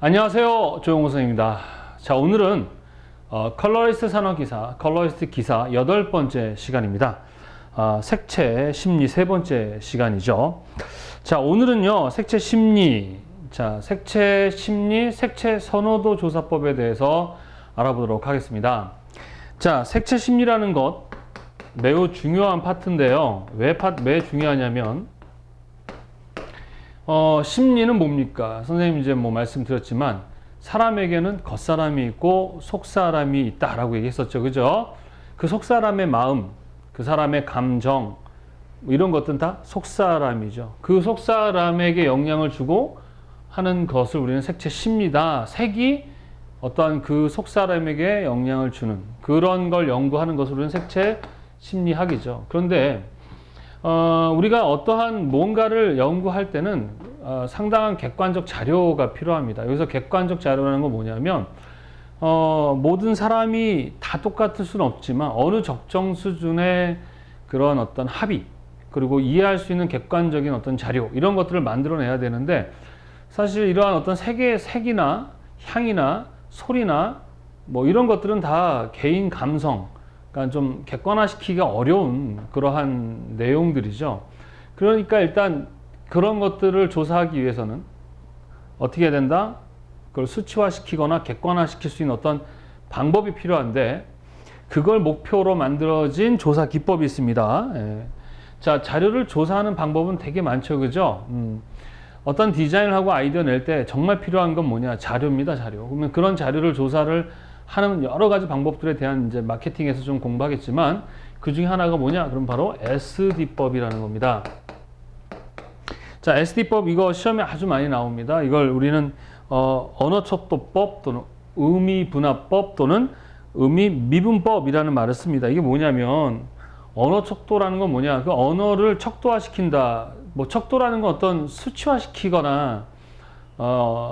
안녕하세요, 조용호 선생님입니다. 자, 오늘은 컬러리스트 산업기사, 컬러리스트 기사 8번째 시간입니다. 색채 심리 3번째 시간이죠. 자, 오늘은요, 색채 심리, 색채 심리, 색채 선호도 조사법에 대해서 알아보도록 하겠습니다. 자, 색채 심리라는 것 매우 중요한 파트인데요. 왜 중요하냐면, 심리는 뭡니까? 선생님 이제 뭐 말씀드렸지만, 사람에게는 겉사람이 있고 속사람이 있다라고 얘기했었죠. 그죠? 그 속사람의 마음, 그 사람의 감정, 뭐 이런 것들은 다 속사람이죠. 그 속사람에게 영향을 주고 하는 것을 우리는 색채 심리다. 색이 어떠한 그 속사람에게 영향을 주는 그런 걸 연구하는 것을 우리는 색채 심리학이죠. 그런데 우리가 어떠한 뭔가를 연구할 때는 상당한 객관적 자료가 필요합니다. 여기서 객관적 자료라는 건 뭐냐면 모든 사람이 다 똑같을 수는 없지만 어느 적정 수준의 그런 어떤 합의 그리고 이해할 수 있는 객관적인 어떤 자료 이런 것들을 만들어내야 되는데 사실 이러한 어떤 색이나 향이나 소리나 뭐 이런 것들은 다 개인 감성 그러니까 좀 객관화시키기가 어려운 그러한 내용들이죠. 그러니까 일단 그런 것들을 조사하기 위해서는 어떻게 해야 된다? 그걸 수치화시키거나 객관화시킬 수 있는 어떤 방법이 필요한데 그걸 목표로 만들어진 조사 기법이 있습니다. 예. 자, 자료를 조사하는 방법은 되게 많죠. 그죠? 어떤 디자인을 하고 아이디어 낼 때 정말 필요한 건 뭐냐? 자료입니다. 자료. 그러면 그런 자료를 조사를 하는 여러 가지 방법들에 대한 이제 마케팅에서 좀 공부하겠지만 그 중에 하나가 뭐냐? 그럼 바로 SD법이라는 겁니다. 자, SD법 이거 시험에 아주 많이 나옵니다. 이걸 우리는 언어척도법 또는 의미분화법 또는 의미미분법이라는 말을 씁니다. 이게 뭐냐면 언어척도라는 건 뭐냐? 그 언어를 척도화시킨다. 뭐 척도라는 건 어떤 수치화시키거나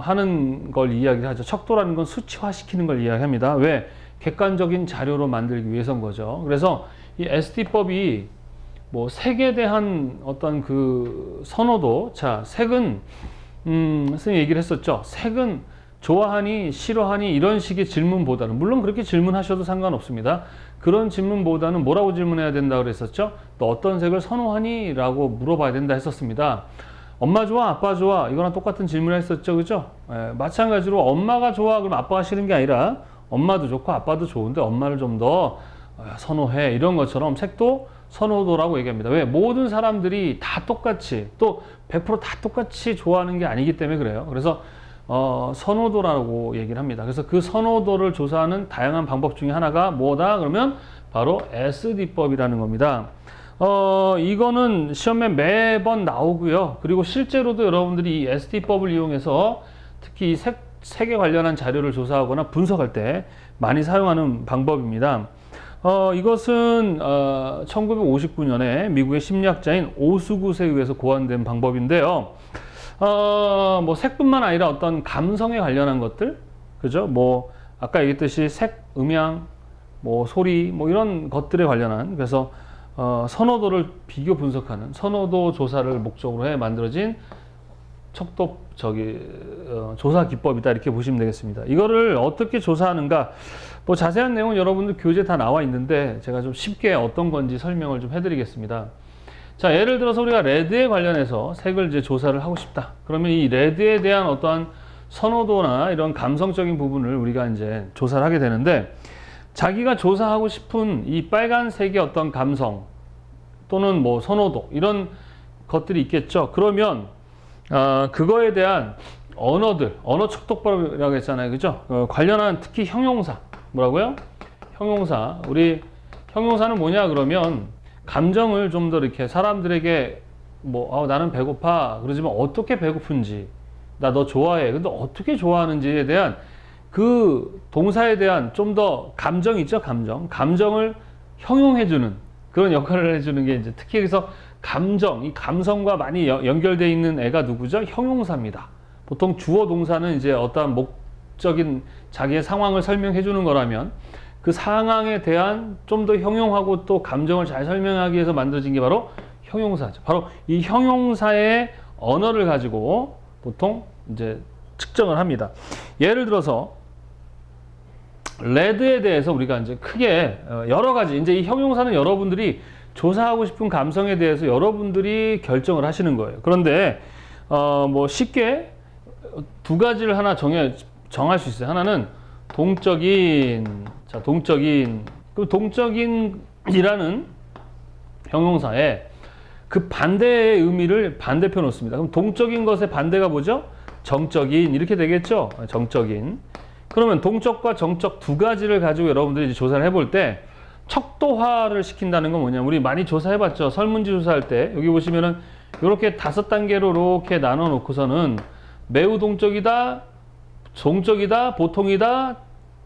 하는 걸 이야기하죠. 척도라는 건 수치화시키는 걸 이야기합니다. 왜? 객관적인 자료로 만들기 위해서인 거죠. 그래서 이 SD법이 뭐 색에 대한 어떤 그 선호도, 자, 색은 선생님 얘기를 했었죠. 색은 좋아하니 싫어하니 이런 식의 질문보다는 물론 그렇게 질문하셔도 상관없습니다. 그런 질문보다는 뭐라고 질문해야 된다고 그랬었죠? 너 어떤 색을 선호하니? 라고 물어봐야 된다 했었습니다. 엄마 좋아, 아빠 좋아 이거랑 똑같은 질문을 했었죠. 그죠? 마찬가지로 엄마가 좋아 그럼 아빠가 싫은 게 아니라 엄마도 좋고 아빠도 좋은데 엄마를 좀 더 선호해 이런 것처럼 색도 선호도라고 얘기합니다. 왜? 모든 사람들이 다 똑같이 또 100%다 똑같이 좋아하는 게 아니기 때문에 그래요. 그래서 선호도라고 얘기를 합니다. 그래서 그 선호도를 조사하는 다양한 방법 중에 하나가 뭐다? 그러면 바로 SD법이라는 겁니다. 이거는 시험에 매번 나오고요. 그리고 실제로도 여러분들이 이 SD법을 이용해서 특히 이 색에 관련한 자료를 조사하거나 분석할 때 많이 사용하는 방법입니다. 이것은 1959년에 미국의 심리학자인 오수굿에 의해서 고안된 방법인데요. 뭐 색뿐만 아니라 어떤 감성에 관련한 것들, 그죠? 뭐 아까 얘기했듯이 색, 음향, 뭐 소리, 뭐 이런 것들에 관련한 그래서 선호도를 비교 분석하는 선호도 조사를 목적으로 해 만들어진 조사 기법이다 이렇게 보시면 되겠습니다. 이거를 어떻게 조사하는가 뭐 자세한 내용은 여러분들 교재에 다 나와 있는데 제가 좀 쉽게 어떤 건지 설명을 좀 해드리겠습니다. 자, 예를 들어서 우리가 레드에 관련해서 색을 이제 조사를 하고 싶다. 그러면 이 레드에 대한 어떠한 선호도나 이런 감성적인 부분을 우리가 이제 조사를 하게 되는데 자기가 조사하고 싶은 이 빨간색의 어떤 감성 또는 뭐 선호도 이런 것들이 있겠죠. 그러면 그거에 대한 언어척도법이라고 했잖아요. 그죠? 관련한 특히 형용사 뭐라고요? 형용사. 우리 형용사는 뭐냐 그러면 감정을 좀 더 이렇게 사람들에게 뭐 나는 배고파 그러지만 어떻게 배고픈지 나 너 좋아해 근데 어떻게 좋아하는지에 대한 그 동사에 대한 좀 더 감정 있죠. 감정을 형용해주는 그런 역할을 해주는 게 이제 특히 여기서 이 감성과 많이 연결되어 있는 애가 누구죠? 형용사입니다. 보통 주어 동사는 이제 어떠한 목적인 자기의 상황을 설명해 주는 거라면 그 상황에 대한 좀 더 형용하고 또 감정을 잘 설명하기 위해서 만들어진 게 바로 형용사죠. 바로 이 형용사의 언어를 가지고 보통 이제 측정을 합니다. 예를 들어서 레드에 대해서 우리가 이제 크게 여러 가지 이제 이 형용사는 여러분들이 조사하고 싶은 감성에 대해서 여러분들이 결정을 하시는 거예요. 그런데 뭐 쉽게 두 가지를 하나 정할 수 있어요. 하나는 동적인, 자, 동적인. 그 동적인이라는 형용사에 그 반대의 의미를 반대표 놓습니다. 그럼 동적인 것의 반대가 뭐죠? 정적인, 이렇게 되겠죠? 정적인. 그러면 동적과 정적 두 가지를 가지고 여러분들이 이제 조사를 해볼 때 척도화를 시킨다는 건 뭐냐면, 우리 많이 조사해봤죠? 설문지 조사할 때 여기 보시면은 이렇게 5단계로 이렇게 나눠 놓고서는 매우 동적이다, 종적이다, 보통이다,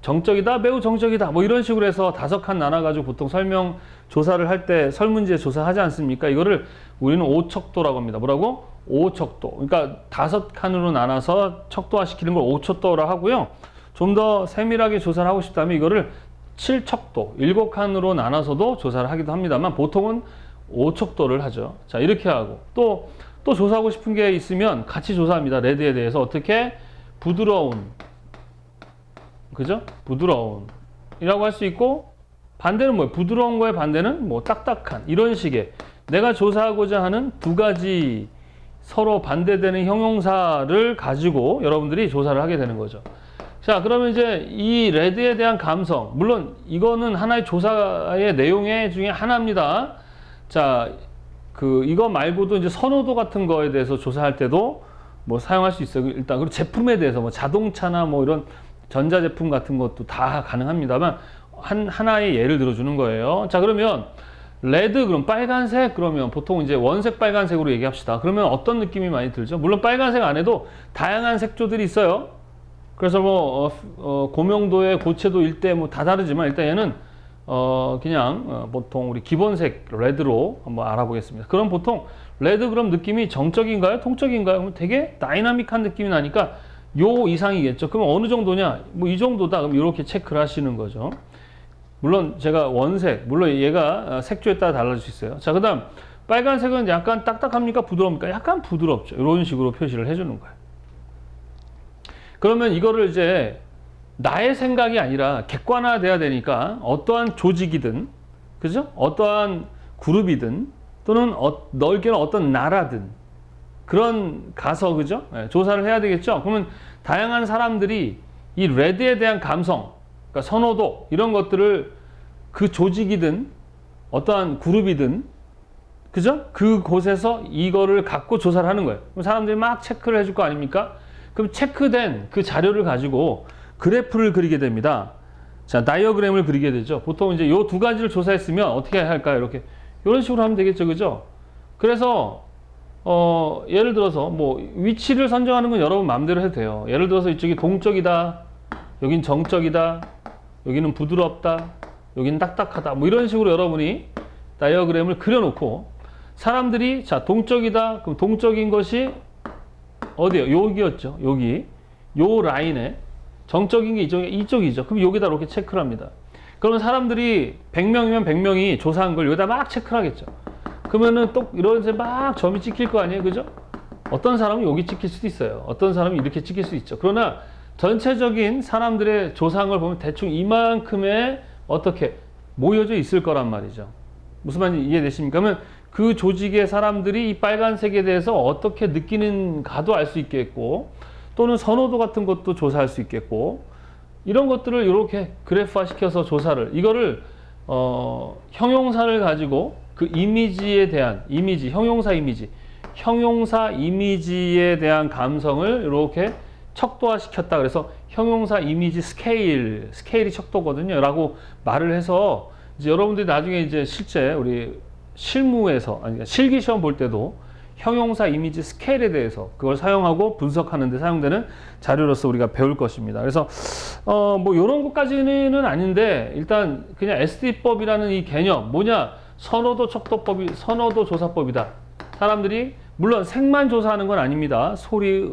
정적이다, 매우 정적이다, 뭐 이런 식으로 해서 5칸 나눠가지고 보통 설명 조사를 할 때 설문지에 조사하지 않습니까? 이거를 우리는 오척도라고 합니다. 뭐라고? 오척도. 그러니까 5칸으로 나눠서 척도화 시키는 걸 오척도라 하고요. 좀 더 세밀하게 조사를 하고 싶다면 이거를 7척도, 7칸으로 나눠서도 조사를 하기도 합니다만 보통은 5척도를 하죠. 자, 이렇게 하고 또 조사하고 싶은 게 있으면 같이 조사합니다. 레드에 대해서 어떻게? 부드러운, 그죠? 부드러운 이라고 할 수 있고, 반대는 뭐예요? 부드러운 거의 반대는 뭐 딱딱한, 이런 식의 내가 조사하고자 하는 두 가지 서로 반대되는 형용사를 가지고 여러분들이 조사를 하게 되는 거죠. 자, 그러면 이제 이 레드에 대한 감성, 물론 이거는 하나의 조사의 내용의 중에 하나입니다. 자, 이거 말고도 이제 선호도 같은 거에 대해서 조사할 때도 뭐 사용할 수 있어요. 일단 그리고 제품에 대해서 뭐 자동차나 뭐 이런 전자제품 같은 것도 다 가능합니다만 하나의 예를 들어주는 거예요. 자, 그러면 레드, 그럼 빨간색, 그러면 보통 이제 원색 빨간색으로 얘기합시다. 그러면 어떤 느낌이 많이 들죠? 물론 빨간색 안에도 다양한 색조들이 있어요. 그래서 뭐 고명도의 고채도 일대 뭐 다 다르지만 일단 얘는 그냥 보통 우리 기본색 레드로 한번 알아보겠습니다. 그럼 보통 레드, 그럼 느낌이 정적인가요? 동적인가요? 그럼 되게 다이나믹한 느낌이 나니까 요 이상이겠죠. 그럼 어느 정도냐? 뭐 이 정도다. 그럼 이렇게 체크를 하시는 거죠. 물론 제가 원색, 물론 얘가 색조에 따라 달라질 수 있어요. 자, 그 다음 빨간색은 약간 딱딱합니까? 부드럽습니까? 약간 부드럽죠. 이런 식으로 표시를 해주는 거예요. 그러면 이거를 이제 나의 생각이 아니라 객관화돼야 되니까 어떠한 조직이든, 그죠? 어떠한 그룹이든 또는 넓게는 어떤 나라든 그런 가서, 그죠? 네, 조사를 해야 되겠죠? 그러면 다양한 사람들이 이 레드에 대한 감성, 그러니까 선호도, 이런 것들을 그 조직이든 어떠한 그룹이든, 그죠? 그곳에서 이거를 갖고 조사를 하는 거예요. 그럼 사람들이 막 체크를 해줄 거 아닙니까? 그럼 체크된 그 자료를 가지고 그래프를 그리게 됩니다. 자, 다이어그램을 그리게 되죠. 보통 이제 요 두 가지를 조사했으면 어떻게 할까요? 이렇게 이런 식으로 하면 되겠죠, 그죠? 그래서 예를 들어서 뭐 위치를 선정하는 건 여러분 마음대로 해도 돼요. 예를 들어서 이쪽이 동적이다, 여긴 정적이다, 여기는 부드럽다, 여기는 딱딱하다, 뭐 이런 식으로 여러분이 다이어그램을 그려놓고 사람들이, 자, 동적이다, 그럼 동적인 것이 어디요? 여기였죠. 여기. 요 라인에. 정적인 게 이쪽이죠. 그럼 여기다 이렇게 체크를 합니다. 그러면 사람들이 100명이면 100명이 조사한 걸 여기다 막 체크를 하겠죠. 그러면은 또 이런 데 막 점이 찍힐 거 아니에요? 그죠? 어떤 사람은 여기 찍힐 수도 있어요. 어떤 사람은 이렇게 찍힐 수 있죠. 그러나 전체적인 사람들의 조사한 걸 보면 대충 이만큼의 어떻게 모여져 있을 거란 말이죠. 무슨 말인지 이해되십니까? 그러면 그 조직의 사람들이 이 빨간색에 대해서 어떻게 느끼는가도 알 수 있겠고, 또는 선호도 같은 것도 조사할 수 있겠고, 이런 것들을 이렇게 그래프화 시켜서 조사를, 이거를 형용사를 가지고 그 이미지에 대한 형용사 이미지에 대한 감성을 이렇게 척도화 시켰다. 그래서 형용사 이미지 스케일이 척도거든요 라고 말을 해서, 이제 여러분들이 나중에 이제 실제 우리 실무에서, 아니 실기 시험 볼 때도 형용사 이미지 스케일에 대해서 그걸 사용하고 분석하는 데 사용되는 자료로서 우리가 배울 것입니다. 그래서 뭐 이런 것까지는 아닌데, 일단 그냥 SD법이라는 이 개념, 뭐냐? 선호도 조사법이다. 사람들이 물론 색만 조사하는 건 아닙니다. 소리,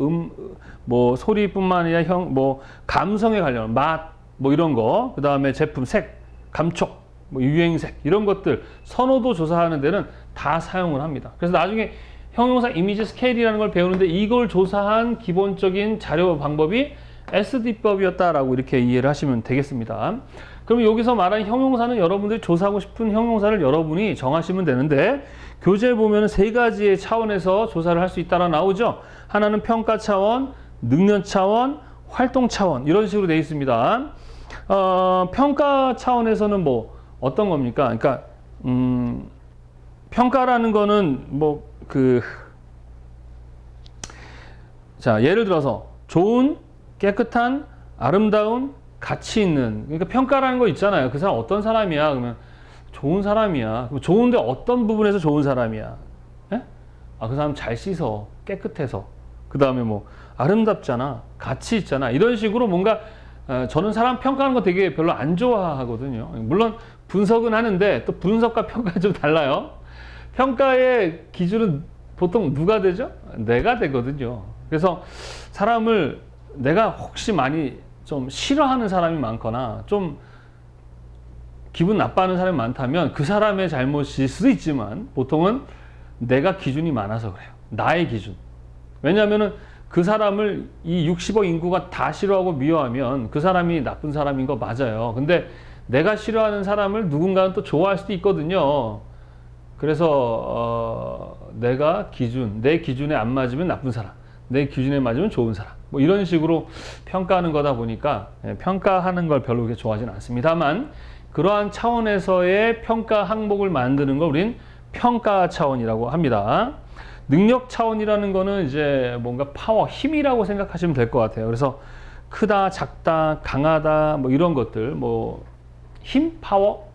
뭐 소리뿐만 아니라 뭐 감성에 관련 맛, 뭐 이런 거, 그 다음에 제품 색, 감촉, 뭐 유행색, 이런 것들 선호도 조사하는 데는 다 사용을 합니다. 그래서 나중에 형용사 이미지 스케일이라는 걸 배우는데 이걸 조사한 기본적인 자료 방법이 SD법이었다라고 이렇게 이해를 하시면 되겠습니다. 그럼 여기서 말한 형용사는 여러분들이 조사하고 싶은 형용사를 여러분이 정하시면 되는데 교재에 보면 세 가지의 차원에서 조사를 할 수 있다라 나오죠. 하나는 평가 차원, 능력 차원, 활동 차원 이런 식으로 되어 있습니다. 평가 차원에서는 뭐 어떤 겁니까? 그러니까 평가라는 거는 자, 예를 들어서 좋은, 깨끗한, 아름다운, 가치 있는. 그러니까 평가라는 거 있잖아요. 그 사람 어떤 사람이야? 그러면 좋은 사람이야. 그럼 좋은데 어떤 부분에서 좋은 사람이야? 예? 그 사람 잘 씻어, 깨끗해서. 그 다음에 뭐 아름답잖아, 가치 있잖아. 이런 식으로 뭔가 저는 사람 평가하는 거 되게 별로 안 좋아하거든요. 물론 분석은 하는데 또 분석과 평가가 좀 달라요. 평가의 기준은 보통 누가 되죠? 내가 되거든요. 그래서 사람을 내가 혹시 많이 좀 싫어하는 사람이 많거나 좀 기분 나빠하는 사람이 많다면 그 사람의 잘못일 수도 있지만 보통은 내가 기준이 많아서 그래요. 나의 기준. 왜냐하면은 그 사람을 이 60억 인구가 다 싫어하고 미워하면 그 사람이 나쁜 사람인 거 맞아요. 근데 내가 싫어하는 사람을 누군가는 또 좋아할 수도 있거든요. 그래서 내가 내 기준에 안 맞으면 나쁜 사람, 내 기준에 맞으면 좋은 사람, 뭐 이런 식으로 평가하는 거다 보니까 평가하는 걸 별로 그렇게 좋아하지는 않습니다만 그러한 차원에서의 평가 항목을 만드는 걸 우린 평가 차원이라고 합니다. 능력 차원이라는 거는 이제 뭔가 파워, 힘이라고 생각하시면 될 것 같아요. 그래서 크다, 작다, 강하다, 뭐 이런 것들, 뭐 힘, 파워,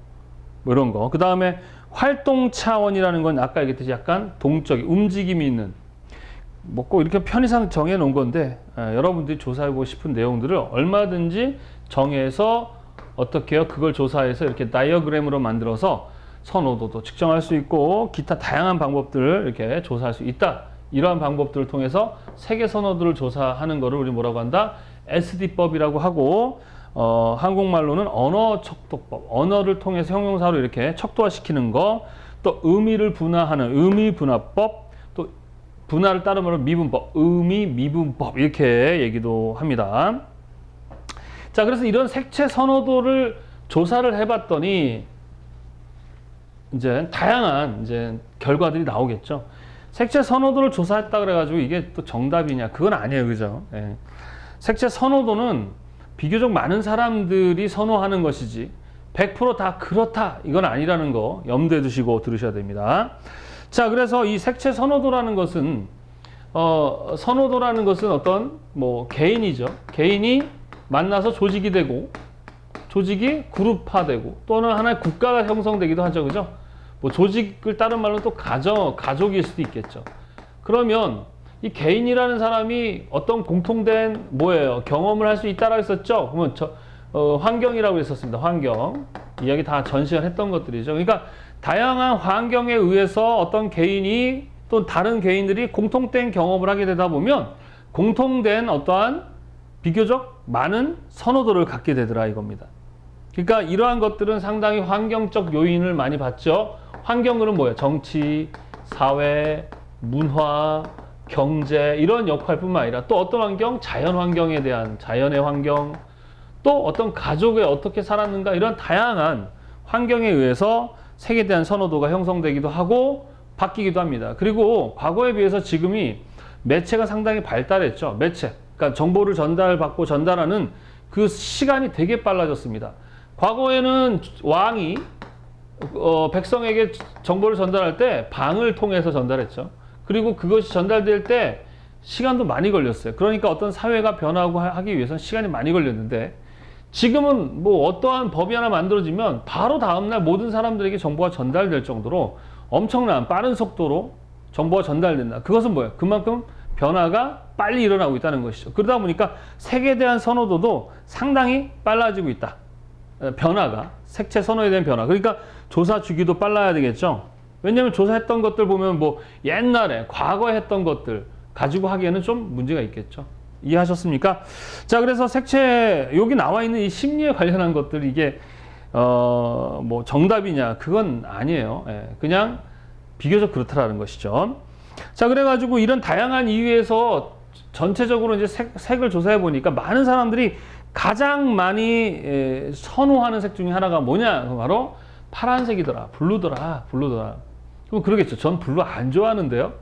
뭐 이런 거. 그 다음에 활동 차원이라는 건 아까 얘기했듯이 약간 동적인 움직임이 있는 뭐 꼭 이렇게 편의상 정해 놓은 건데 여러분들이 조사하고 싶은 내용들을 얼마든지 정해서 어떻게 해요? 그걸 조사해서 이렇게 다이어그램으로 만들어서 선호도도 측정할 수 있고 기타 다양한 방법들을 이렇게 조사할 수 있다. 이러한 방법들을 통해서 세계 선호도를 조사하는 거를 우리 뭐라고 한다? SD법이라고 하고 한국말로는 언어 척도법, 언어를 통해서 형용사로 이렇게 척도화시키는 거, 또 의미를 분화하는 의미분화법, 또 분화를 따른 말로 미분법, 의미미분법 이렇게 얘기도 합니다. 자, 그래서 이런 색채 선호도를 조사를 해봤더니 이제 다양한 이제 결과들이 나오겠죠. 색채 선호도를 조사했다 그래가지고 이게 또 정답이냐? 그건 아니에요, 그죠? 예. 색채 선호도는 비교적 많은 사람들이 선호하는 것이지 100% 다 그렇다 이건 아니라는 거 염두에 두시고 들으셔야 됩니다. 자, 그래서 이 색채 선호도라는 것은 어떤 뭐 개인이죠. 개인이 만나서 조직이 되고 조직이 그룹화되고 또는 하나의 국가가 형성되기도 하죠, 그죠? 뭐 조직을 다른 말로 또 가족일 수도 있겠죠. 그러면 이 개인이라는 사람이 어떤 공통된 경험을 할 수 있다라고 했었죠. 그러면 환경이라고 했었습니다. 환경. 이야기 다 전 시간 했던 것들이죠. 그러니까 다양한 환경에 의해서 어떤 개인이 또 다른 개인들이 공통된 경험을 하게 되다 보면 공통된 어떠한 비교적 많은 선호도를 갖게 되더라 이겁니다. 그러니까 이러한 것들은 상당히 환경적 요인을 많이 받죠. 환경은 뭐예요? 정치, 사회, 문화, 경제 이런 역할뿐만 아니라 또 어떤 환경? 자연 환경에 대한 자연의 환경, 또 어떤 가족에 어떻게 살았는가 이런 다양한 환경에 의해서 색에 대한 선호도가 형성되기도 하고 바뀌기도 합니다. 그리고 과거에 비해서 지금이 매체가 상당히 발달했죠. 매체, 그러니까 정보를 전달받고 전달하는 그 시간이 되게 빨라졌습니다. 과거에는 왕이 백성에게 정보를 전달할 때 방을 통해서 전달했죠. 그리고 그것이 전달될 때 시간도 많이 걸렸어요. 그러니까 어떤 사회가 변하고 하기 위해서는 시간이 많이 걸렸는데 지금은 뭐 어떠한 법이 하나 만들어지면 바로 다음날 모든 사람들에게 정보가 전달될 정도로 엄청난 빠른 속도로 정보가 전달된다. 그것은 뭐예요? 그만큼 변화가 빨리 일어나고 있다는 것이죠. 그러다 보니까 색에 대한 선호도도 상당히 빨라지고 있다. 변화가, 색채 선호에 대한 변화. 그러니까 조사 주기도 빨라야 되겠죠. 왜냐하면 조사했던 것들 보면 뭐 옛날에 과거에 했던 것들 가지고 하기에는 좀 문제가 있겠죠. 이해하셨습니까? 자, 그래서 색채 여기 나와 있는 이 심리에 관련한 것들 이게 뭐 정답이냐 그건 아니에요. 그냥 비교적 그렇다라는 것이죠. 자, 그래가지고 이런 다양한 이유에서 전체적으로 이제 색을 조사해 보니까 많은 사람들이 가장 많이 선호하는 색 중에 하나가 뭐냐? 바로 파란색이더라, 블루더라. 그럼 그러겠죠. 전 블루 안 좋아하는데요.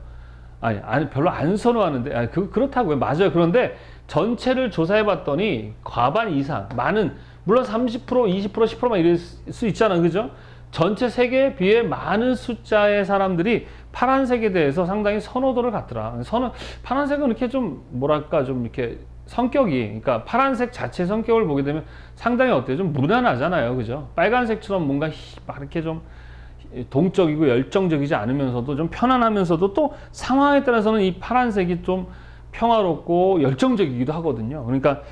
아니 별로 안 선호하는데. 그렇다고요. 맞아요. 그런데 전체를 조사해 봤더니 과반 이상, 많은, 물론 30%, 20%, 10%만 이럴 수 있잖아. 그죠? 전체 색에 비해 많은 숫자의 사람들이 파란색에 대해서 상당히 선호도를 갖더라. 파란색은 이렇게 좀 뭐랄까 좀 이렇게 성격이, 그러니까 파란색 자체 성격을 보게 되면 상당히 어때요? 좀 무난하잖아요. 그죠? 빨간색처럼 뭔가 막 이렇게 좀 동적이고 열정적이지 않으면서도 좀 편안하면서도 또 상황에 따라서는 이 파란색이 좀 평화롭고 열정적이기도 하거든요. 그러니까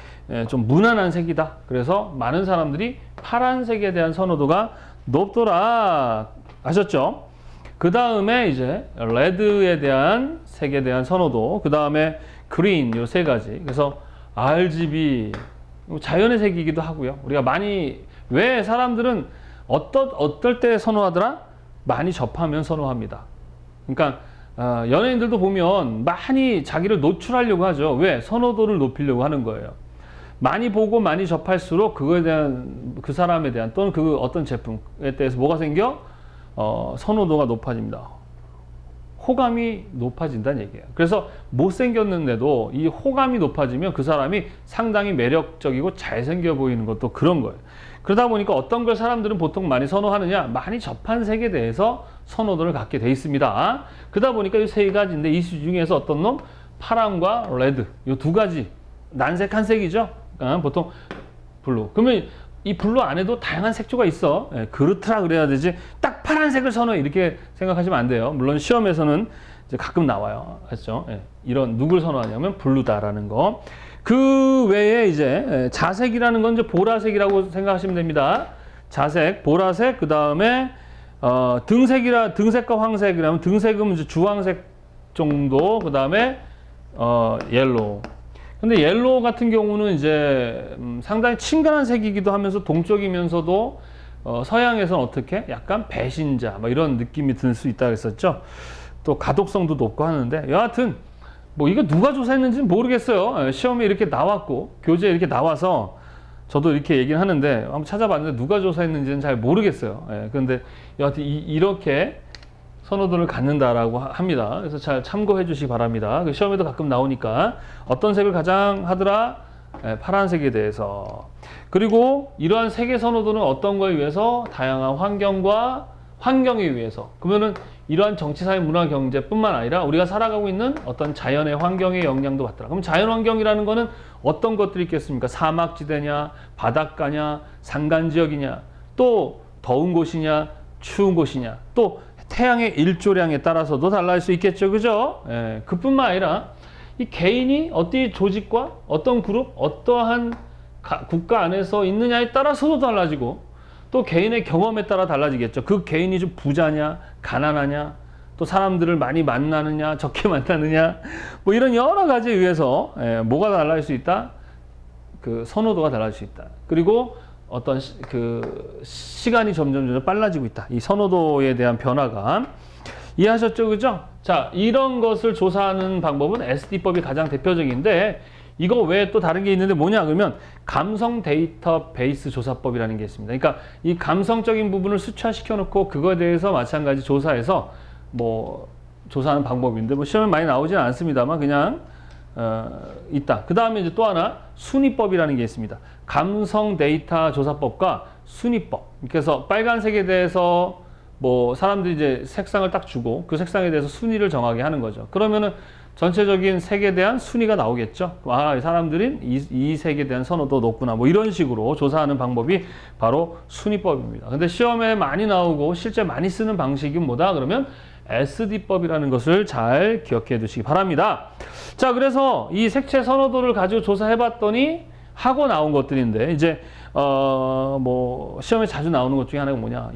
좀 무난한 색이다. 그래서 많은 사람들이 파란색에 대한 선호도가 높더라. 아셨죠? 그 다음에 이제 레드에 대한 색에 대한 선호도, 그 다음에 그린, 요 세 가지. 그래서 RGB, 자연의 색이기도 하고요. 우리가 많이, 왜 사람들은 어떨 때 선호하더라? 많이 접하면 선호합니다. 그러니까 연예인들도 보면 많이 자기를 노출하려고 하죠. 왜? 선호도를 높이려고 하는 거예요. 많이 보고 많이 접할수록 그거에 대한, 그 사람에 대한 또는 그 어떤 제품에 대해서 뭐가 생겨? 선호도가 높아집니다. 호감이 높아진다는 얘기예요. 그래서 못생겼는데도 이 호감이 높아지면 그 사람이 상당히 매력적이고 잘생겨 보이는 것도 그런 거예요. 그러다 보니까 어떤 걸 사람들은 보통 많이 선호하느냐? 많이 접한 색에 대해서 선호도를 갖게 돼 있습니다. 그러다 보니까 이 세 가지인데 이 중에서 어떤 놈? 파랑과 레드, 이 두 가지 난색한 색이죠. 보통 블루. 그러면 이 블루 안에도 다양한 색조가 있어. 그렇더라 그래야 되지. 딱 파란색을 선호해 이렇게 생각하시면 안 돼요. 물론 시험에서는 이제 가끔 나와요. 아시죠? 이런 누굴 선호하냐면 블루다라는 거. 그 외에 이제 자색이라는 건 이제 보라색이라고 생각하시면 됩니다. 자색, 보라색, 그 다음에 등색과 황색이라면 등색은 이제 주황색 정도, 그 다음에 옐로우. 근데 옐로우 같은 경우는 이제 상당히 친근한 색이기도 하면서 동적이면서도 서양에서는 어떻게 약간 배신자 뭐 이런 느낌이 들 수 있다고 했었죠. 또 가독성도 높고 하는데 여하튼 뭐 이거 누가 조사했는지는 모르겠어요. 시험에 이렇게 나왔고 교재에 이렇게 나와서 저도 이렇게 얘기는 하는데 한번 찾아봤는데 누가 조사했는지는 잘 모르겠어요. 그런데 여하튼 이렇게 선호도를 갖는다라고 합니다. 그래서 잘 참고해 주시기 바랍니다. 시험에도 가끔 나오니까 어떤 색을 가장 하더라? 파란색에 대해서. 그리고 이러한 색의 선호도는 어떤 거에 의해서? 다양한 환경에 의해서. 그러면은 이러한 정치, 사회, 문화, 경제뿐만 아니라 우리가 살아가고 있는 어떤 자연의 환경의 영향도 받더라. 그럼 자연 환경이라는 거는 어떤 것들이 있겠습니까? 사막지대냐, 바닷가냐, 산간지역이냐, 또 더운 곳이냐, 추운 곳이냐, 또 태양의 일조량에 따라서도 달라질 수 있겠죠. 그죠? 그뿐만 아니라 이 개인이 어떤 조직과 어떤 그룹, 어떠한 국가 안에서 있느냐에 따라서도 달라지고 또 개인의 경험에 따라 달라지겠죠. 그 개인이 좀 부자냐, 가난하냐, 또 사람들을 많이 만나느냐, 적게 만나느냐, 뭐 이런 여러 가지에 의해서 뭐가 달라질 수 있다? 그 선호도가 달라질 수 있다. 그리고 어떤 시간이 점점 빨라지고 있다. 이 선호도에 대한 변화가. 이해하셨죠? 그죠? 자, 이런 것을 조사하는 방법은 SD법이 가장 대표적인데 이거 외에 또 다른 게 있는데 뭐냐 그러면 감성 데이터베이스 조사법이라는 게 있습니다. 그러니까 이 감성적인 부분을 수치화시켜 놓고 그거에 대해서 마찬가지 조사해서 뭐 조사하는 방법인데 뭐 시험에 많이 나오지는 않습니다만 그냥 있다. 그 다음에 이제 또 하나 순위법이라는 게 있습니다. 감성 데이터 조사법과 순위법. 그래서 빨간색에 대해서 뭐 사람들이 이제 색상을 딱 주고 그 색상에 대해서 순위를 정하게 하는 거죠. 그러면은 전체적인 색에 대한 순위가 나오겠죠. 아, 이 사람들은 이 색에 대한 선호도 높구나. 뭐 이런 식으로 조사하는 방법이 바로 순위법입니다. 근데 시험에 많이 나오고 실제 많이 쓰는 방식은 뭐다? 그러면 SD법이라는 것을 잘 기억해 두시기 바랍니다. 자, 그래서 이 색채 선호도를 가지고 조사해 봤더니 하고 나온 것들인데 이제 뭐 시험에 자주 나오는 것 중에 하나가 뭐냐?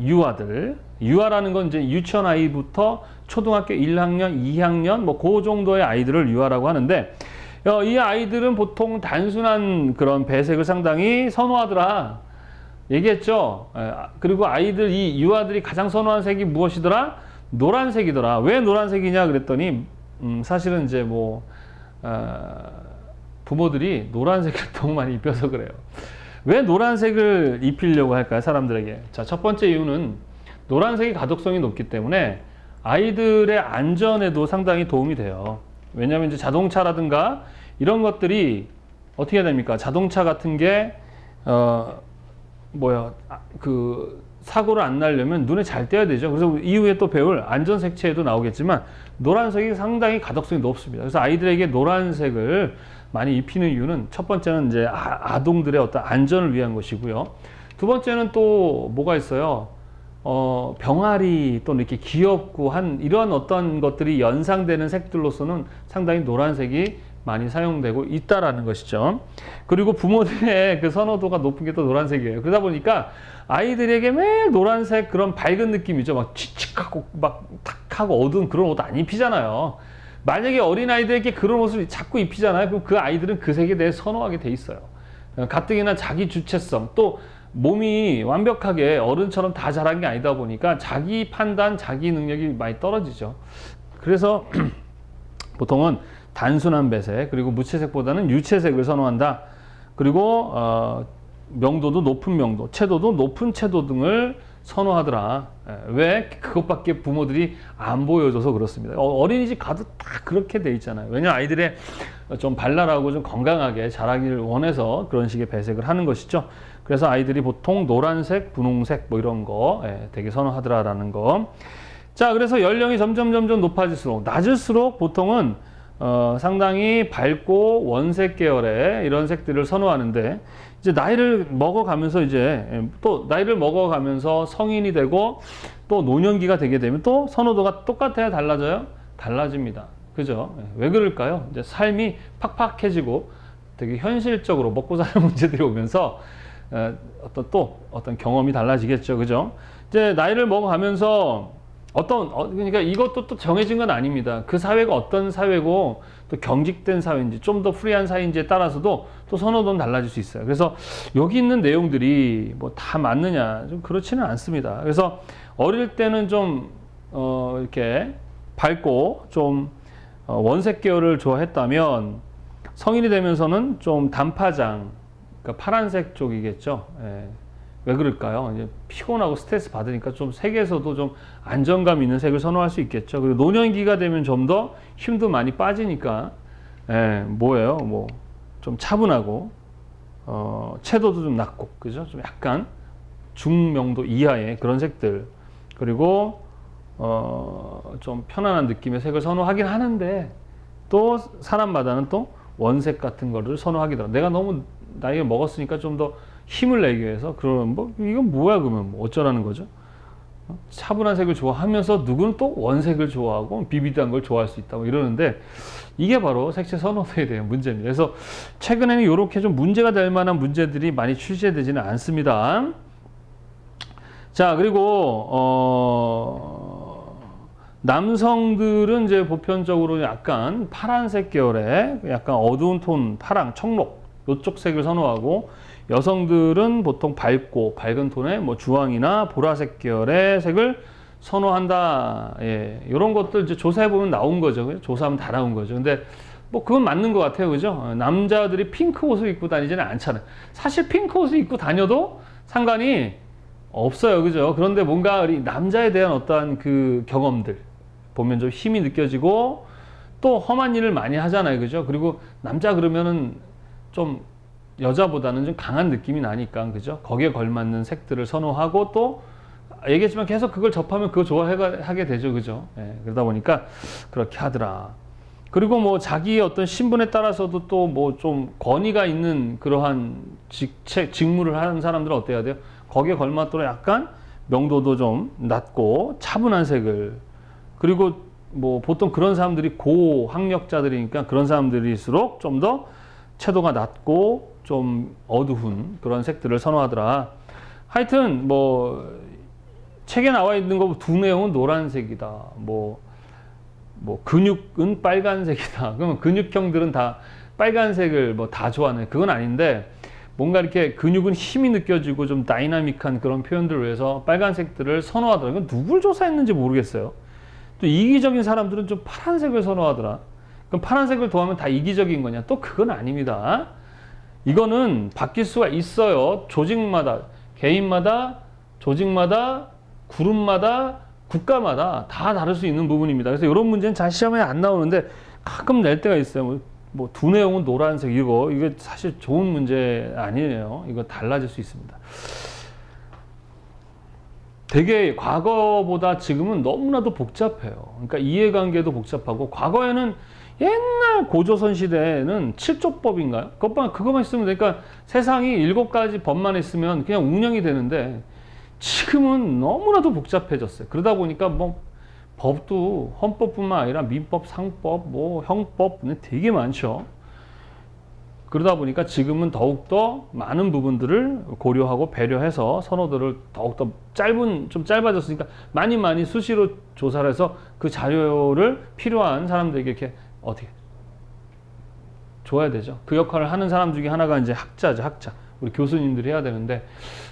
유아라는 건 이제 유치원 아이부터 초등학교 1학년, 2학년 뭐 그 정도의 아이들을 유아라고 하는데 이 아이들은 보통 단순한 그런 배색을 상당히 선호하더라. 얘기했죠. 그리고 이 유아들이 가장 선호한 색이 무엇이더라? 노란색이더라. 왜 노란색이냐 그랬더니 사실은 이제 부모들이 노란색을 너무 많이 입혀서 그래요. 왜 노란색을 입히려고 할까요, 사람들에게? 자, 첫 번째 이유는 노란색이 가독성이 높기 때문에 아이들의 안전에도 상당히 도움이 돼요. 왜냐하면 이제 자동차라든가 이런 것들이 어떻게 해야 됩니까? 자동차 같은 게 사고를 안 나려면 눈에 잘 띄어야 되죠. 그래서 이후에 또 배울 안전색채에도 나오겠지만 노란색이 상당히 가독성이 높습니다. 그래서 아이들에게 노란색을 많이 입히는 이유는 첫 번째는 이제 아동들의 어떤 안전을 위한 것이고요. 두 번째는 또 뭐가 있어요? 병아리 또 이렇게 귀엽고 한 이런 어떤 것들이 연상되는 색들로서는 상당히 노란색이 많이 사용되고 있다라는 것이죠. 그리고 부모들의 그 선호도가 높은 게 또 노란색이에요. 그러다 보니까 아이들에게 매일 노란색 그런 밝은 느낌이죠. 막 칙칙하고 막 탁하고 어두운 그런 옷 안 입히잖아요. 만약에 어린아이들에게 그런 옷을 자꾸 입히잖아요. 그럼 그 아이들은 그 색에 대해 선호하게 돼 있어요. 가뜩이나 자기 주체성, 또 몸이 완벽하게 어른처럼 다 자란 게 아니다 보니까 자기 판단, 자기 능력이 많이 떨어지죠. 그래서 보통은 단순한 배색, 그리고 무채색보다는 유채색을 선호한다. 그리고 명도도 높은 명도, 채도도 높은 채도 등을 선호하더라. 왜? 그것밖에 부모들이 안 보여줘서 그렇습니다. 어린이집 가도 다 그렇게 돼 있잖아요. 왜냐하면 아이들의 좀 발랄하고 좀 건강하게 자라기를 원해서 그런 식의 배색을 하는 것이죠. 그래서 아이들이 보통 노란색, 분홍색 뭐 이런 거 되게 선호하더라라는 거. 자, 그래서 연령이 점점 높아질수록, 낮을수록 보통은 상당히 밝고 원색 계열의 이런 색들을 선호하는데, 이제 나이를 먹어가면서 또 나이를 먹어가면서 성인이 되고 또 노년기가 되게 되면 또 선호도가 똑같아요? 달라져요? 달라집니다. 그죠? 왜 그럴까요? 이제 삶이 팍팍해지고 되게 현실적으로 먹고 사는 문제들이 오면서 어떤 경험이 달라지겠죠. 그죠? 이제 나이를 먹어가면서 그러니까 이것도 또 정해진 건 아닙니다. 그 사회가 어떤 사회고 또 경직된 사회인지 좀 더 프리한 사회인지에 따라서도 또 선호도는 달라질 수 있어요. 그래서 여기 있는 내용들이 뭐 다 맞느냐, 좀 그렇지는 않습니다. 그래서 어릴 때는 좀 이렇게 밝고 좀 원색 계열을 좋아했다면 성인이 되면서는 좀 단파장, 그러니까 파란색 쪽이겠죠. 예. 왜 그럴까요? 이제 피곤하고 스트레스 받으니까 좀 색에서도 좀 안정감 있는 색을 선호할 수 있겠죠. 그리고 노년기가 되면 좀 더 힘도 많이 빠지니까, 뭐 좀 차분하고, 채도도 좀 낮고, 그죠? 좀 약간 중명도 이하의 그런 색들. 그리고, 좀 편안한 느낌의 색을 선호하긴 하는데, 또 사람마다는 또 원색 같은 거를 선호하기도 내가 너무 나이가 먹었으니까 좀 더 힘을 내기 위해서 그러면 이건 뭐야 그러면 어쩌라는 거죠? 차분한 색을 좋아하면서 누구는 또 원색을 좋아하고 비비드한 걸 좋아할 수 있다 이러는데, 이게 바로 색채 선호도에 대한 문제입니다. 그래서 최근에는 이렇게 좀 문제가 될 만한 문제들이 많이 출시되지는 않습니다. 자, 그리고 남성들은 이제 보편적으로 약간 파란색 계열의 약간 어두운 톤, 파랑, 청록 이쪽 색을 선호하고, 여성들은 보통 밝은 톤의 뭐 주황이나 보라색 계열의 색을 선호한다. 이런 것들 이제 조사해 보면 나온 거죠. 조사하면 다 나온 거죠. 근데 뭐 그건 맞는 것 같아요, 그죠? 남자들이 핑크 옷을 입고 다니지는 않잖아요. 사실 핑크 옷을 입고 다녀도 상관이 없어요, 그죠? 그런데 뭔가 우리 남자에 대한 어떠한 그 경험들 보면 좀 힘이 느껴지고 또 험한 일을 많이 하잖아요, 그죠? 그리고 남자 그러면은 좀 여자보다는 좀 강한 느낌이 나니까, 그죠? 거기에 걸맞는 색들을 선호하고, 또 얘기했지만 계속 그걸 접하면 그거 좋아하게 되죠, 그죠? 그러다 보니까 그렇게 하더라. 그리고 뭐 자기의 어떤 신분에 따라서도 또 뭐 좀 권위가 있는 그러한 직무를 하는 사람들은 어때야 돼요? 거기에 걸맞도록 약간 명도도 좀 낮고 차분한 색을, 그리고 뭐 보통 그런 사람들이 고학력자들이니까 그런 사람들일수록 좀 더 채도가 낮고 좀 어두운 그런 색들을 선호하더라. 하여튼 뭐 책에 나와 있는 거 두 내용은 노란색이다. 뭐 근육은 빨간색이다. 그러면 근육형들은 다 빨간색을 뭐 다 좋아하는, 그건 아닌데, 뭔가 이렇게 근육은 힘이 느껴지고 좀 다이나믹한 그런 표현들을 위해서 빨간색들을 선호하더라. 이건 누굴 조사했는지 모르겠어요. 또 이기적인 사람들은 좀 파란색을 선호하더라. 그럼 파란색을 더하면 다 이기적인 거냐? 또 그건 아닙니다. 이거는 바뀔 수가 있어요. 조직마다, 개인마다, 조직마다, 그룹마다, 국가마다 다 다를 수 있는 부분입니다. 그래서 이런 문제는 잘 시험에 안 나오는데 가끔 낼 때가 있어요. 뭐 두뇌용은 노란색 이게 사실 좋은 문제 아니에요. 이거 달라질 수 있습니다. 되게 과거보다 지금은 너무나도 복잡해요. 그러니까 이해관계도 복잡하고 과거에는 옛날 고조선 시대에는 7조법인가요? 그것만 있으면 되니까 세상이 7가지 법만 있으면 그냥 운영이 되는데 지금은 너무나도 복잡해졌어요. 그러다 보니까 뭐 법도 헌법뿐만 아니라 민법, 상법, 뭐 형법 되게 많죠. 그러다 보니까 지금은 더욱더 많은 부분들을 고려하고 배려해서 선호도를 더욱더 좀 짧아졌으니까 많이 수시로 조사를 해서 그 자료를 필요한 사람들에게 이렇게 어떻게 줘야 되죠. 그 역할을 하는 사람 중에 하나가 이제 학자죠, 학자. 우리 교수님들이 해야 되는데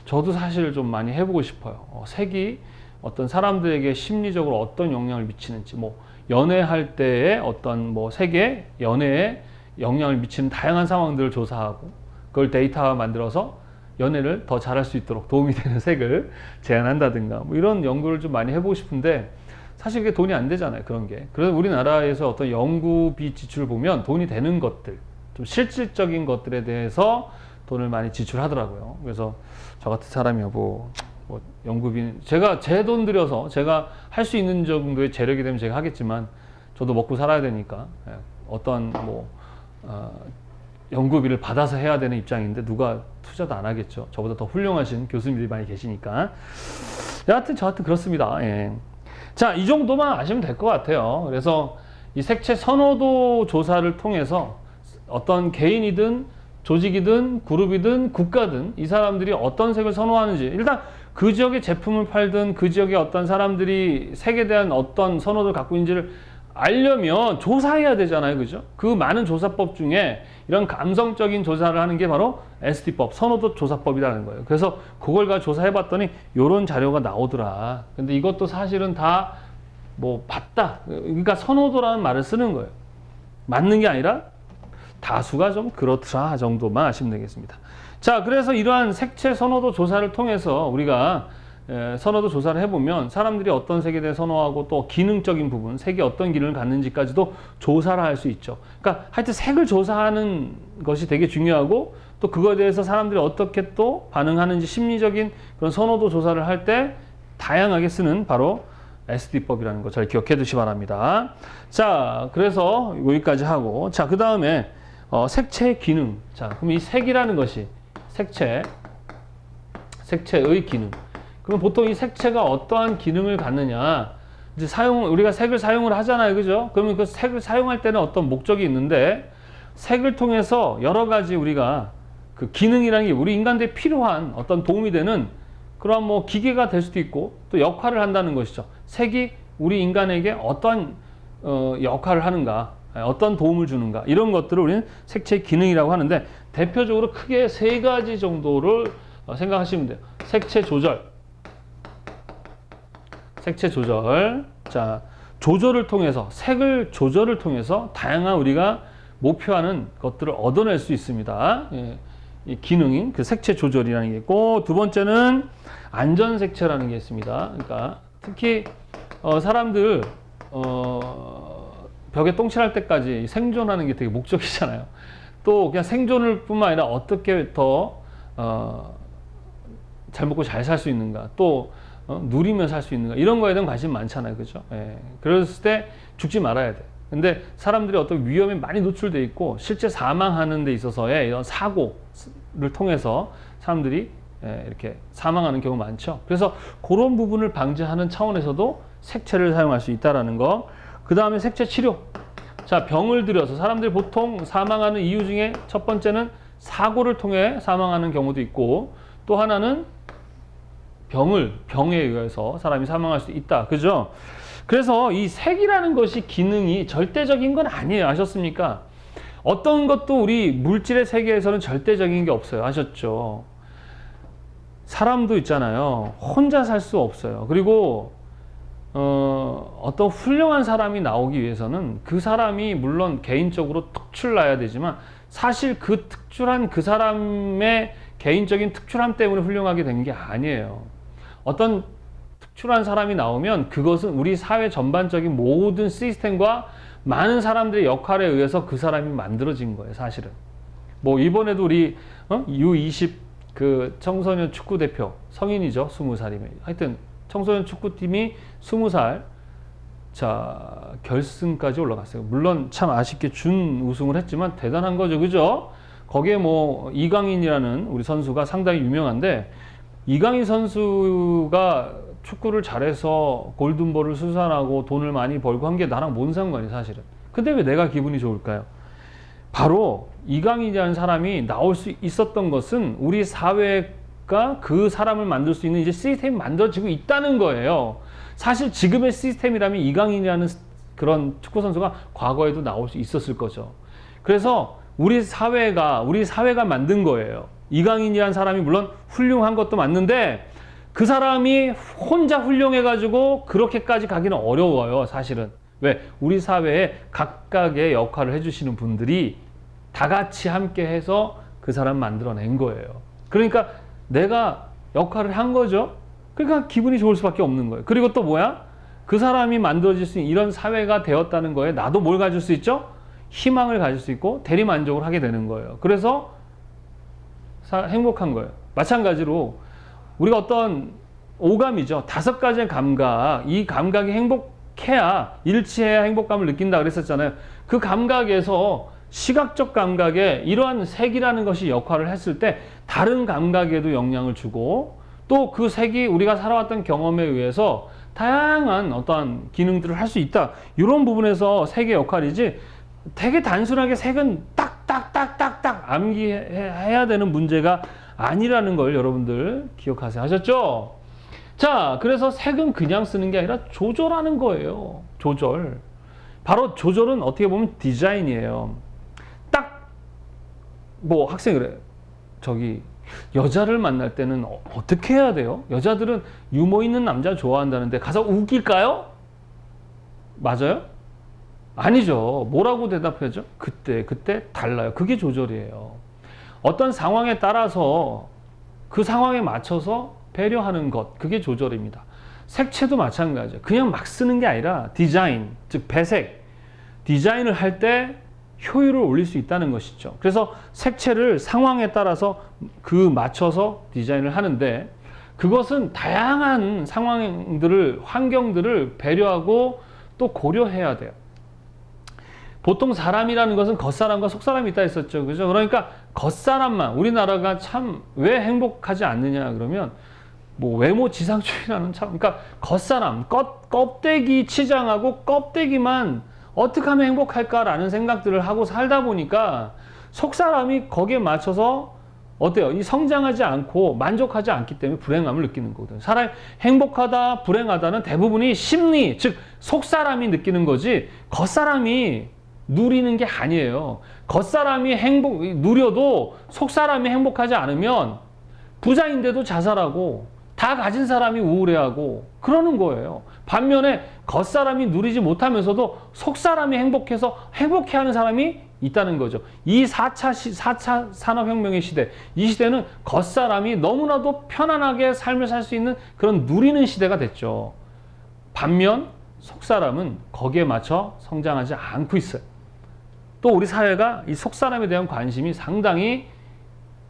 저도 사실 좀 많이 해보고 싶어요. 색이 어떤 사람들에게 심리적으로 어떤 영향을 미치는지, 뭐 연애할 때의 어떤 뭐 색의 연애에 영향을 미치는 다양한 상황들을 조사하고 그걸 데이터 만들어서 연애를 더 잘할 수 있도록 도움이 되는 색을 제안한다든가 뭐 이런 연구를 좀 많이 해보고 싶은데 사실 그게 돈이 안 되잖아요. 그런 게. 그래서 우리나라에서 어떤 연구비 지출을 보면 돈이 되는 것들, 좀 실질적인 것들에 대해서 돈을 많이 지출하더라고요. 그래서 저 같은 사람이요, 뭐 연구비, 제가 제 돈 들여서 제가 할 수 있는 정도의 재력이 되면 제가 하겠지만 저도 먹고 살아야 되니까 어떤 연구비를 받아서 해야 되는 입장인데 누가 투자도 안 하겠죠. 저보다 더 훌륭하신 교수님들이 많이 계시니까. 여하튼 저하튼 그렇습니다. 예. 자, 이 정도만 아시면 될 것 같아요. 그래서 이 색채 선호도 조사를 통해서 어떤 개인이든 조직이든 그룹이든 국가든 이 사람들이 어떤 색을 선호하는지, 일단 그 지역의 제품을 팔든 그 지역의 어떤 사람들이 색에 대한 어떤 선호도를 갖고 있는지를 알려면 조사해야 되잖아요. 그죠? 그 많은 조사법 중에 이런 감성적인 조사를 하는 게 바로 SD법, 선호도 조사법이라는 거예요. 그래서 그걸 가지고 조사해 봤더니 이런 자료가 나오더라. 근데 이것도 사실은 다 뭐 맞다. 그러니까 선호도라는 말을 쓰는 거예요. 맞는 게 아니라 다수가 좀 그렇더라 정도만 아시면 되겠습니다. 자, 그래서 이러한 색채 선호도 조사를 통해서 우리가 선호도 조사를 해보면 사람들이 어떤 색에 대해 선호하고 또 기능적인 부분, 색이 어떤 기능을 갖는지까지도 조사를 할 수 있죠. 그러니까 하여튼 색을 조사하는 것이 되게 중요하고 또 그거에 대해서 사람들이 어떻게 또 반응하는지 심리적인 그런 선호도 조사를 할 때 다양하게 쓰는 바로 SD법이라는 거 잘 기억해 두시기 바랍니다. 자, 그래서 여기까지 하고, 자, 그 다음에 색채의 기능. 자, 그럼 이 색이라는 것이 색채의 기능. 그럼 보통 이 색채가 어떠한 기능을 갖느냐? 이제 우리가 색을 사용을 하잖아요. 그죠? 그러면 그 색을 사용할 때는 어떤 목적이 있는데, 색을 통해서 여러 가지 우리가 그 기능이라는 게 우리 인간들이 필요한 어떤 도움이 되는 그런 뭐 기계가 될 수도 있고 또 역할을 한다는 것이죠. 색이 우리 인간에게 어떤 역할을 하는가, 어떤 도움을 주는가, 이런 것들을 우리는 색채의 기능이라고 하는데 대표적으로 크게 3가지 정도를 생각하시면 돼요. 색채 조절. 자, 조절을 통해서, 색을 조절을 통해서 다양한 우리가 목표하는 것들을 얻어낼 수 있습니다. 예, 이 기능인 그 색채 조절이라는 게 있고, 두 번째는 안전 색채라는 게 있습니다. 그러니까 특히 사람들 벽에 똥칠할 때까지 생존하는 게 되게 목적이잖아요. 또 그냥 생존을 뿐만 아니라 어떻게 더 잘 먹고 잘 살 수 있는가, 또 누리며 살 수 있는가, 이런 거에 대한 관심 많잖아요. 그죠? 예. 그랬을 때 죽지 말아야 돼. 근데 사람들이 어떤 위험에 많이 노출돼 있고 실제 사망하는 데 있어서의 이런 사고를 통해서 사람들이 이렇게 사망하는 경우가 많죠. 그래서 그런 부분을 방지하는 차원에서도 색채를 사용할 수 있다는 거. 그 다음에 색채 치료. 자, 병을 들여서 사람들이 보통 사망하는 이유 중에 첫 번째는 사고를 통해 사망하는 경우도 있고, 또 하나는 병에 의해서 사람이 사망할 수 있다. 그죠? 그래서 이 색이라는 것이 기능이 절대적인 건 아니에요. 아셨습니까? 어떤 것도 우리 물질의 세계에서는 절대적인 게 없어요. 아셨죠? 사람도 있잖아요. 혼자 살 수 없어요. 그리고 어떤 훌륭한 사람이 나오기 위해서는 그 사람이 물론 개인적으로 특출나야 되지만 사실 그 특출한 그 사람의 개인적인 특출함 때문에 훌륭하게 된 게 아니에요. 어떤 특출한 사람이 나오면 그것은 우리 사회 전반적인 모든 시스템과 많은 사람들의 역할에 의해서 그 사람이 만들어진 거예요, 사실은. 뭐 이번에도 우리 U20 그 청소년 축구 대표 성인이죠, 20살이면. 하여튼 청소년 축구팀이 20살 자 결승까지 올라갔어요. 물론 참 아쉽게 준 우승을 했지만 대단한 거죠, 그죠? 거기에 뭐 이강인이라는 우리 선수가 상당히 유명한데, 이강인 선수가 축구를 잘해서 골든볼을 수상하고 돈을 많이 벌고 한 게 나랑 뭔 상관이야, 사실은. 근데 왜 내가 기분이 좋을까요? 바로 이강인이라는 사람이 나올 수 있었던 것은 우리 사회가 그 사람을 만들 수 있는 이제 시스템이 만들어지고 있다는 거예요. 사실 지금의 시스템이라면 이강인이라는 그런 축구 선수가 과거에도 나올 수 있었을 거죠. 그래서 우리 사회가 만든 거예요. 이강인이라는 사람이 물론 훌륭한 것도 맞는데 그 사람이 혼자 훌륭해가지고 그렇게까지 가기는 어려워요, 사실은. 왜? 우리 사회에 각각의 역할을 해주시는 분들이 다 같이 함께 해서 그 사람 만들어낸 거예요. 그러니까 내가 역할을 한 거죠. 그러니까 기분이 좋을 수밖에 없는 거예요. 그리고 또 뭐야? 그 사람이 만들어질 수 있는 이런 사회가 되었다는 거에 나도 뭘 가질 수 있죠? 희망을 가질 수 있고 대리만족을 하게 되는 거예요. 그래서 행복한 거예요. 마찬가지로 우리가 어떤 오감이죠. 5가지의 감각, 이 감각이 행복해야, 일치해야 행복감을 느낀다 그랬었잖아요. 그 감각에서 시각적 감각에 이러한 색이라는 것이 역할을 했을 때 다른 감각에도 영향을 주고, 또 그 색이 우리가 살아왔던 경험에 의해서 다양한 어떠한 기능들을 할 수 있다. 이런 부분에서 색의 역할이지, 되게 단순하게 색은 딱딱딱딱딱 암기해야 되는 문제가 아니라는 걸 여러분들 기억하세요. 하셨죠? 자, 그래서 색은 그냥 쓰는 게 아니라 조절하는 거예요. 조절. 바로 조절은 어떻게 보면 디자인이에요. 딱 뭐 학생이 그래. 저기 여자를 만날 때는 어떻게 해야 돼요? 여자들은 유머 있는 남자 좋아한다는데 가서 웃길까요? 맞아요? 아니죠. 뭐라고 대답하죠? 그때 달라요. 그게 조절이에요. 어떤 상황에 따라서 그 상황에 맞춰서 배려하는 것, 그게 조절입니다. 색채도 마찬가지예요. 그냥 막 쓰는 게 아니라 디자인, 즉 배색, 디자인을 할 때 효율을 올릴 수 있다는 것이죠. 그래서 색채를 상황에 따라서 그 맞춰서 디자인을 하는데, 그것은 다양한 상황들을, 환경들을 배려하고 또 고려해야 돼요. 보통 사람이라는 것은 겉사람과 속사람이 있다 했었죠. 그죠? 그러니까 겉사람만, 우리나라가 참 왜 행복하지 않느냐 그러면 뭐 외모 지상주의라는 참, 그러니까 겉사람, 껍데기 치장하고 껍데기만 어떻게 하면 행복할까라는 생각들을 하고 살다 보니까 속사람이 거기에 맞춰서 어때요? 이 성장하지 않고 만족하지 않기 때문에 불행함을 느끼는 거거든요. 사람이 행복하다, 불행하다는 대부분이 심리, 즉 속사람이 느끼는 거지 겉사람이 누리는 게 아니에요. 겉사람이 누려도 속사람이 행복하지 않으면 부자인데도 자살하고 다 가진 사람이 우울해하고 그러는 거예요. 반면에 겉사람이 누리지 못하면서도 속사람이 행복해서 행복해하는 사람이 있다는 거죠. 이 4차 산업혁명의 시대, 이 시대는 겉사람이 너무나도 편안하게 삶을 살 수 있는 그런 누리는 시대가 됐죠. 반면 속사람은 거기에 맞춰 성장하지 않고 있어요. 또 우리 사회가 이 속사람에 대한 관심이 상당히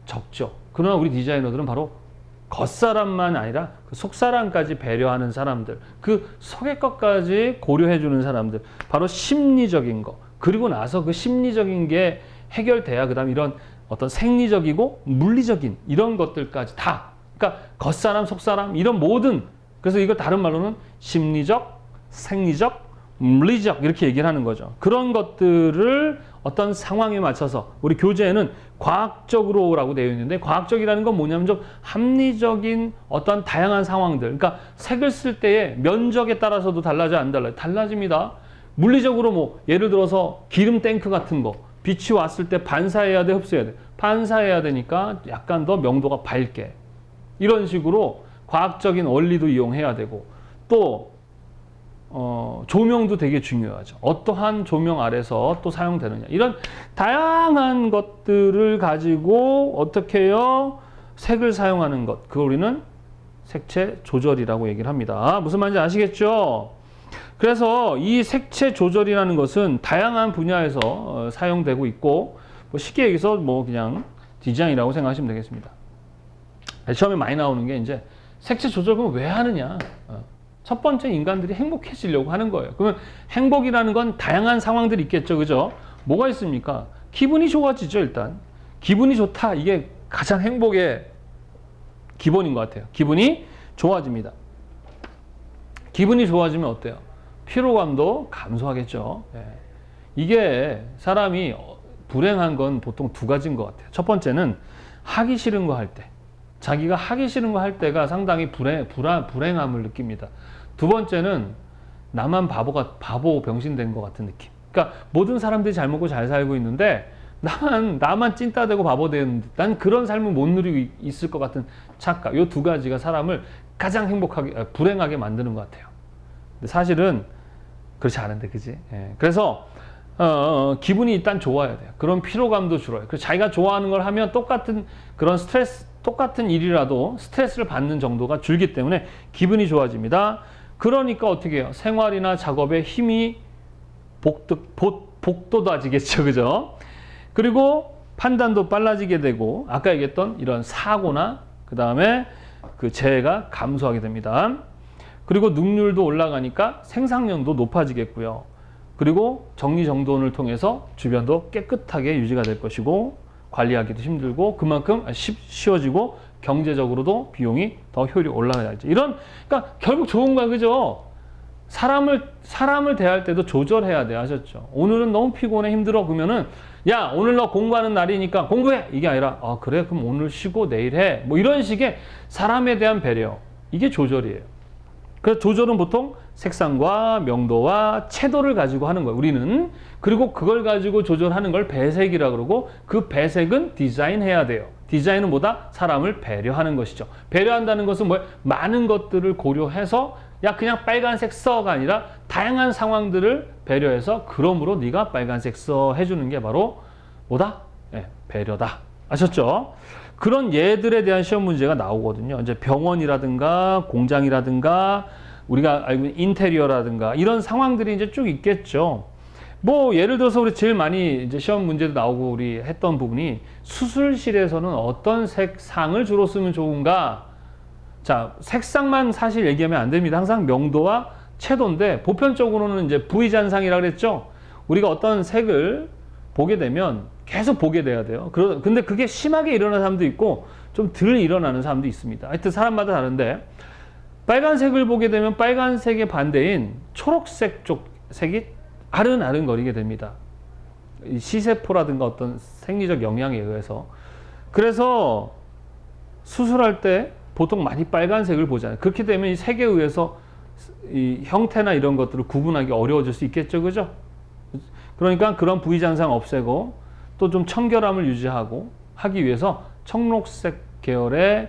적죠. 그러나 우리 디자이너들은 바로 겉사람만 아니라 그 속사람까지 배려하는 사람들, 그 속의 것까지 고려해주는 사람들, 바로 심리적인 거, 그리고 나서 그 심리적인 게 해결돼야 그 다음 이런 어떤 생리적이고 물리적인 이런 것들까지 다, 그러니까 겉사람, 속사람 이런 모든, 그래서 이걸 다른 말로는 심리적, 생리적, 물리적 이렇게 얘기를 하는 거죠. 그런 것들을 어떤 상황에 맞춰서 우리 교재에는 과학적으로라고 되어 있는데, 과학적이라는 건 뭐냐면 좀 합리적인 어떤 다양한 상황들, 그러니까 색을 쓸 때의 면적에 따라서도 달라져 안 달라요? 달라집니다. 물리적으로 뭐 예를 들어서 기름 탱크 같은 거 빛이 왔을 때 반사해야 돼, 흡수해야 돼? 반사해야 되니까 약간 더 명도가 밝게, 이런 식으로 과학적인 원리도 이용해야 되고, 또 조명도 되게 중요하죠. 어떠한 조명 아래서 또 사용되느냐. 이런 다양한 것들을 가지고 어떻게 해요? 색을 사용하는 것. 그걸 우리는 색채 조절이라고 얘기를 합니다. 무슨 말인지 아시겠죠? 그래서 이 색채 조절이라는 것은 다양한 분야에서 사용되고 있고, 뭐 쉽게 얘기해서 뭐 그냥 디자인이라고 생각하시면 되겠습니다. 처음에 많이 나오는 게 이제 색채 조절은 왜 하느냐? 첫 번째, 인간들이 행복해지려고 하는 거예요. 그러면 행복이라는 건 다양한 상황들이 있겠죠, 그죠? 뭐가 있습니까? 기분이 좋아지죠, 일단. 기분이 좋다, 이게 가장 행복의 기본인 것 같아요. 기분이 좋아집니다. 기분이 좋아지면 어때요? 피로감도 감소하겠죠. 예. 이게 사람이 불행한 건 보통 두 가지인 것 같아요. 첫 번째는 하기 싫은 거 할 때. 자기가 하기 싫은 거 할 때가 상당히 불행함을 느낍니다. 두 번째는 나만 바보 병신된 것 같은 느낌. 그러니까 모든 사람들이 잘 먹고 잘 살고 있는데 나만 찐따되고 바보 되는 난 그런 삶을 못 누리고 있을 것 같은 착각. 이 두 가지가 사람을 가장 불행하게 만드는 것 같아요. 근데 사실은 그렇지 않은데, 그지? 예. 그래서 기분이 일단 좋아야 돼요. 그런 피로감도 줄어요. 그래서 자기가 좋아하는 걸 하면 똑같은 일이라도 스트레스를 받는 정도가 줄기 때문에 기분이 좋아집니다. 그러니까 어떻게 해요? 생활이나 작업에 힘이 복돋아지겠죠, 그죠? 그리고 판단도 빨라지게 되고, 아까 얘기했던 이런 사고나 그 다음에 그 재해가 감소하게 됩니다. 그리고 능률도 올라가니까 생산량도 높아지겠고요. 그리고 정리정돈을 통해서 주변도 깨끗하게 유지가 될 것이고, 관리하기도 힘들고, 그만큼 쉬워지고, 경제적으로도 비용이 더 효율이 올라가야죠. 그러니까 결국 좋은 거야, 그죠? 사람을 대할 때도 조절해야 돼, 아셨죠? 오늘은 너무 피곤해, 힘들어. 그러면은, 야, 오늘 너 공부하는 날이니까 공부해! 이게 아니라, 그래, 그럼 오늘 쉬고 내일 해. 뭐 이런 식의 사람에 대한 배려. 이게 조절이에요. 그래서 조절은 보통 색상과 명도와 채도를 가지고 하는 거예요, 우리는. 그리고 그걸 가지고 조절하는 걸 배색이라고 그러고, 그 배색은 디자인해야 돼요. 디자인은 뭐다? 사람을 배려하는 것이죠. 배려한다는 것은 뭐예요? 많은 것들을 고려해서 야, 그냥 빨간색 써가 아니라 다양한 상황들을 배려해서 그러므로 네가 빨간색 써 해주는 게 바로 뭐다? 네, 배려다. 아셨죠? 그런 예들에 대한 시험 문제가 나오거든요. 이제 병원이라든가 공장이라든가 우리가 알고 있는 인테리어라든가 이런 상황들이 이제 쭉 있겠죠. 뭐 예를 들어서 우리 제일 많이 이제 시험 문제도 나오고 우리 했던 부분이 수술실에서는 어떤 색상을 주로 쓰면 좋은가? 자, 색상만 사실 얘기하면 안 됩니다. 항상 명도와 채도인데 보편적으로는 이제 V잔상이라고 그랬죠. 우리가 어떤 색을 보게 되면 계속 보게 돼야 돼요. 근데 그게 심하게 일어나는 사람도 있고 좀 덜 일어나는 사람도 있습니다. 하여튼 사람마다 다른데 빨간색을 보게 되면 빨간색의 반대인 초록색 쪽 색이 아른아른거리게 됩니다. 이 시세포라든가 어떤 생리적 영향에 의해서. 그래서 수술할 때 보통 많이 빨간색을 보잖아요. 그렇게 되면 이 색에 의해서 이 형태나 이런 것들을 구분하기 어려워질 수 있겠죠, 그죠? 그러니까 그런 V잔상 없애고 또 좀 청결함을 유지하고 하기 위해서 청록색 계열의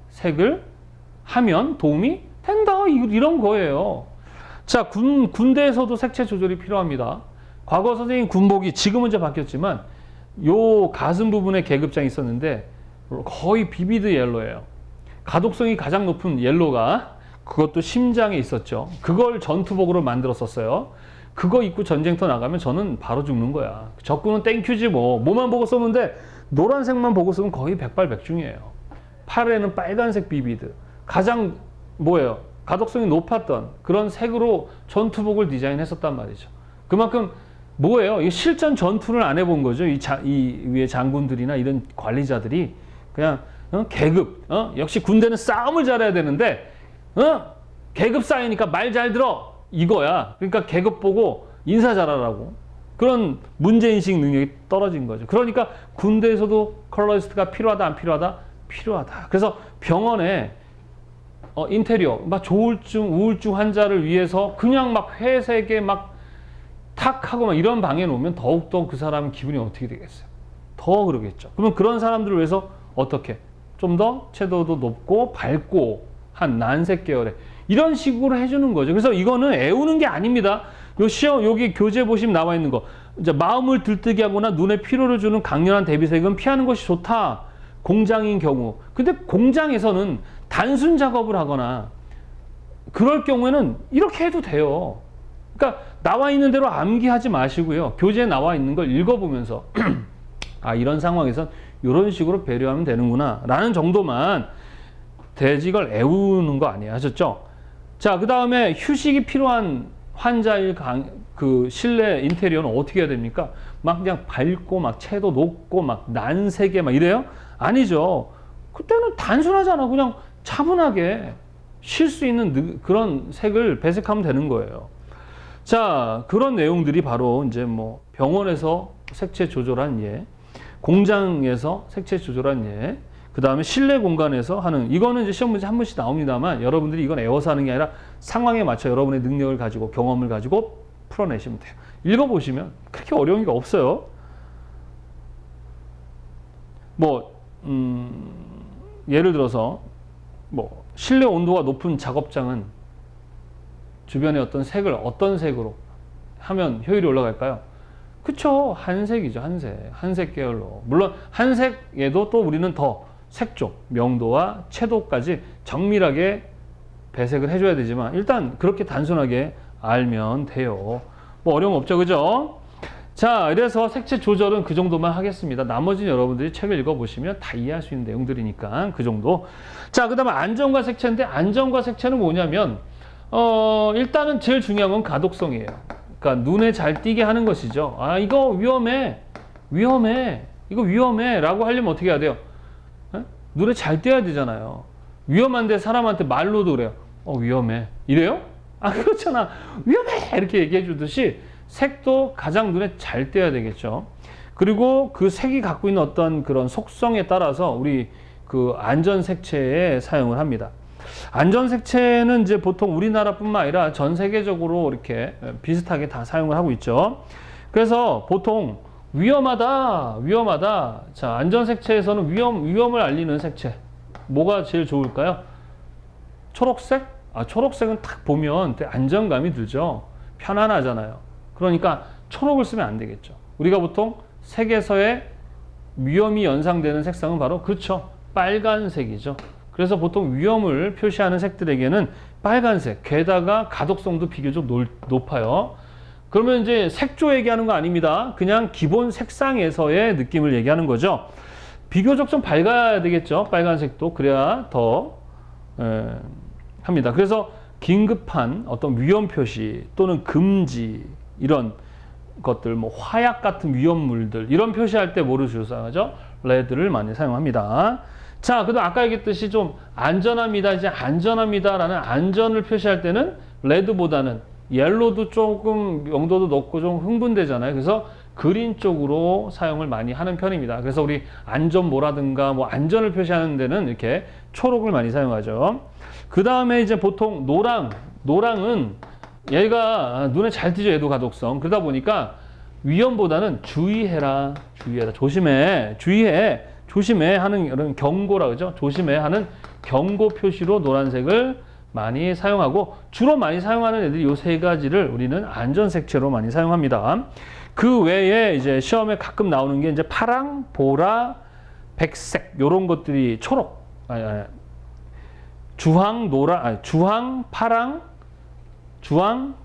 색을 하면 도움이 된다, 이런 거예요. 자, 군대에서도 색채 조절이 필요합니다. 과거 선생님 군복이 지금은 이제 바뀌었지만 요 가슴 부분에 계급장이 있었는데 거의 비비드 옐로예요. 가독성이 가장 높은 옐로가 그것도 심장에 있었죠. 그걸 전투복으로 만들었었어요. 그거 입고 전쟁터 나가면 저는 바로 죽는 거야. 적군은 땡큐지 뭐. 뭐만 보고 쏘는데 노란색만 보고 쏘면 거의 백발백중이에요. 팔에는 빨간색 비비드. 가장 뭐예요? 가독성이 높았던 그런 색으로 전투복을 디자인했었단 말이죠. 그만큼 뭐예요? 이 실전 전투를 안 해본 거죠. 이 위에 장군들이나 이런 관리자들이 그냥 계급, 역시 군대는 싸움을 잘해야 되는데, 계급 쌓이니까 말 잘 들어 이거야. 그러니까 계급 보고 인사 잘하라고. 그런 문제인식 능력이 떨어진 거죠. 그러니까 군대에서도 컬러리스트가 필요하다, 안 필요하다? 필요하다. 그래서 병원에 인테리어, 막 조울증, 우울증 환자를 위해서 그냥 막 회색에 막 탁 하고 막 이런 방에 놓으면 더욱더 그 사람 기분이 어떻게 되겠어요? 더 그러겠죠. 그러면 그런 사람들을 위해서 어떻게? 좀 더 채도도 높고 밝고 한 난색 계열의 이런 식으로 해주는 거죠. 그래서 이거는 애우는 게 아닙니다. 요 시험, 여기 교재 보시면 나와 있는 거. 이제 마음을 들뜨게 하거나 눈에 피로를 주는 강렬한 대비색은 피하는 것이 좋다. 공장인 경우. 근데 공장에서는 단순 작업을 하거나 그럴 경우에는 이렇게 해도 돼요. 그러니까 나와 있는 대로 암기하지 마시고요. 교재에 나와 있는 걸 읽어보면서 아, 이런 상황에선 이런 식으로 배려하면 되는구나 라는 정도만 되지 이걸 애우는 거 아니에요. 하셨죠? 자, 그 다음에 휴식이 필요한 환자의 그 실내 인테리어는 어떻게 해야 됩니까? 막 그냥 밝고 막 채도 높고 막 난색에 막 이래요? 아니죠. 그때는 단순하잖아. 그냥 차분하게 쉴 수 있는 그런 색을 배색하면 되는 거예요. 자, 그런 내용들이 바로 이제 뭐 병원에서 색채 조절한 예, 공장에서 색채 조절한 예, 그 다음에 실내 공간에서 하는, 이거는 이제 시험 문제 한 번씩 나옵니다만 여러분들이 이건 애워서 하는 게 아니라 상황에 맞춰 여러분의 능력을 가지고 경험을 가지고 풀어내시면 돼요. 읽어보시면 그렇게 어려운 게 없어요. 뭐 예를 들어서 뭐 실내 온도가 높은 작업장은 주변의 어떤 색을 어떤 색으로 하면 효율이 올라갈까요? 그쵸, 한색이죠. 한색 계열로. 물론 한색에도 또 우리는 더 색조, 명도와 채도까지 정밀하게 배색을 해줘야 되지만 일단 그렇게 단순하게 알면 돼요. 뭐 어려움 없죠, 그죠? 자, 이래서 색채 조절은 그 정도만 하겠습니다. 나머지는 여러분들이 책을 읽어보시면 다 이해할 수 있는 내용들이니까 그 정도. 자, 그 다음에 안전과 색채인데, 안전과 색채는 뭐냐면 일단은 제일 중요한 건 가독성이에요. 그러니까 눈에 잘 띄게 하는 것이죠. 아, 이거 위험해, 이거 위험해 라고 하려면 어떻게 해야 돼요? 에? 눈에 잘 띄어야 되잖아요. 위험한데 사람한테 말로도 그래요. 위험해 이래요? 아, 그렇잖아. 위험해 이렇게 얘기해 주듯이 색도 가장 눈에 잘 띄어야 되겠죠. 그리고 그 색이 갖고 있는 어떤 그런 속성에 따라서 우리 그 안전 색채에 사용을 합니다. 안전 색채는 이제 보통 우리나라뿐만 아니라 전 세계적으로 이렇게 비슷하게 다 사용을 하고 있죠. 그래서 보통 위험하다. 자, 안전 색채에서는 위험을 알리는 색채. 뭐가 제일 좋을까요? 초록색? 아, 초록색은 딱 보면 되게 안정감이 들죠. 편안하잖아요. 그러니까 초록을 쓰면 안 되겠죠. 우리가 보통 색에서의 위험이 연상되는 색상은 바로 그렇죠. 빨간색이죠. 그래서 보통 위험을 표시하는 색들에게는 빨간색, 게다가 가독성도 비교적 높아요. 그러면 이제 색조 얘기하는 거 아닙니다. 그냥 기본 색상에서의 느낌을 얘기하는 거죠. 비교적 좀 밝아야 되겠죠. 빨간색도. 그래야 더 합니다. 그래서 긴급한 어떤 위험 표시 또는 금지 이런 것들, 뭐 화약 같은 위험물들 이런 표시할 때 뭐를 주로 사용하죠? 레드를 많이 사용합니다. 자, 그다음 아까 얘기했듯이 좀 안전합니다. 이제 안전합니다라는 안전을 표시할 때는 레드보다는 옐로도 조금 명도도 높고 좀 흥분되잖아요. 그래서 그린 쪽으로 사용을 많이 하는 편입니다. 그래서 우리 안전모라든가 뭐 안전을 표시하는 데는 이렇게 초록을 많이 사용하죠. 그 다음에 이제 보통 노랑은 얘가 눈에 잘 띄죠. 얘도 가독성. 그러다 보니까 위험보다는 주의해라, 조심해 하는 이런 경고라 그러죠. 조심해 하는 경고 표시로 노란색을 많이 사용하고, 주로 많이 사용하는 애들이 요 세 가지를 우리는 안전색채로 많이 사용합니다. 그 외에 이제 시험에 가끔 나오는 게 이제 파랑, 보라, 백색 요런 것들이 초록, 주황,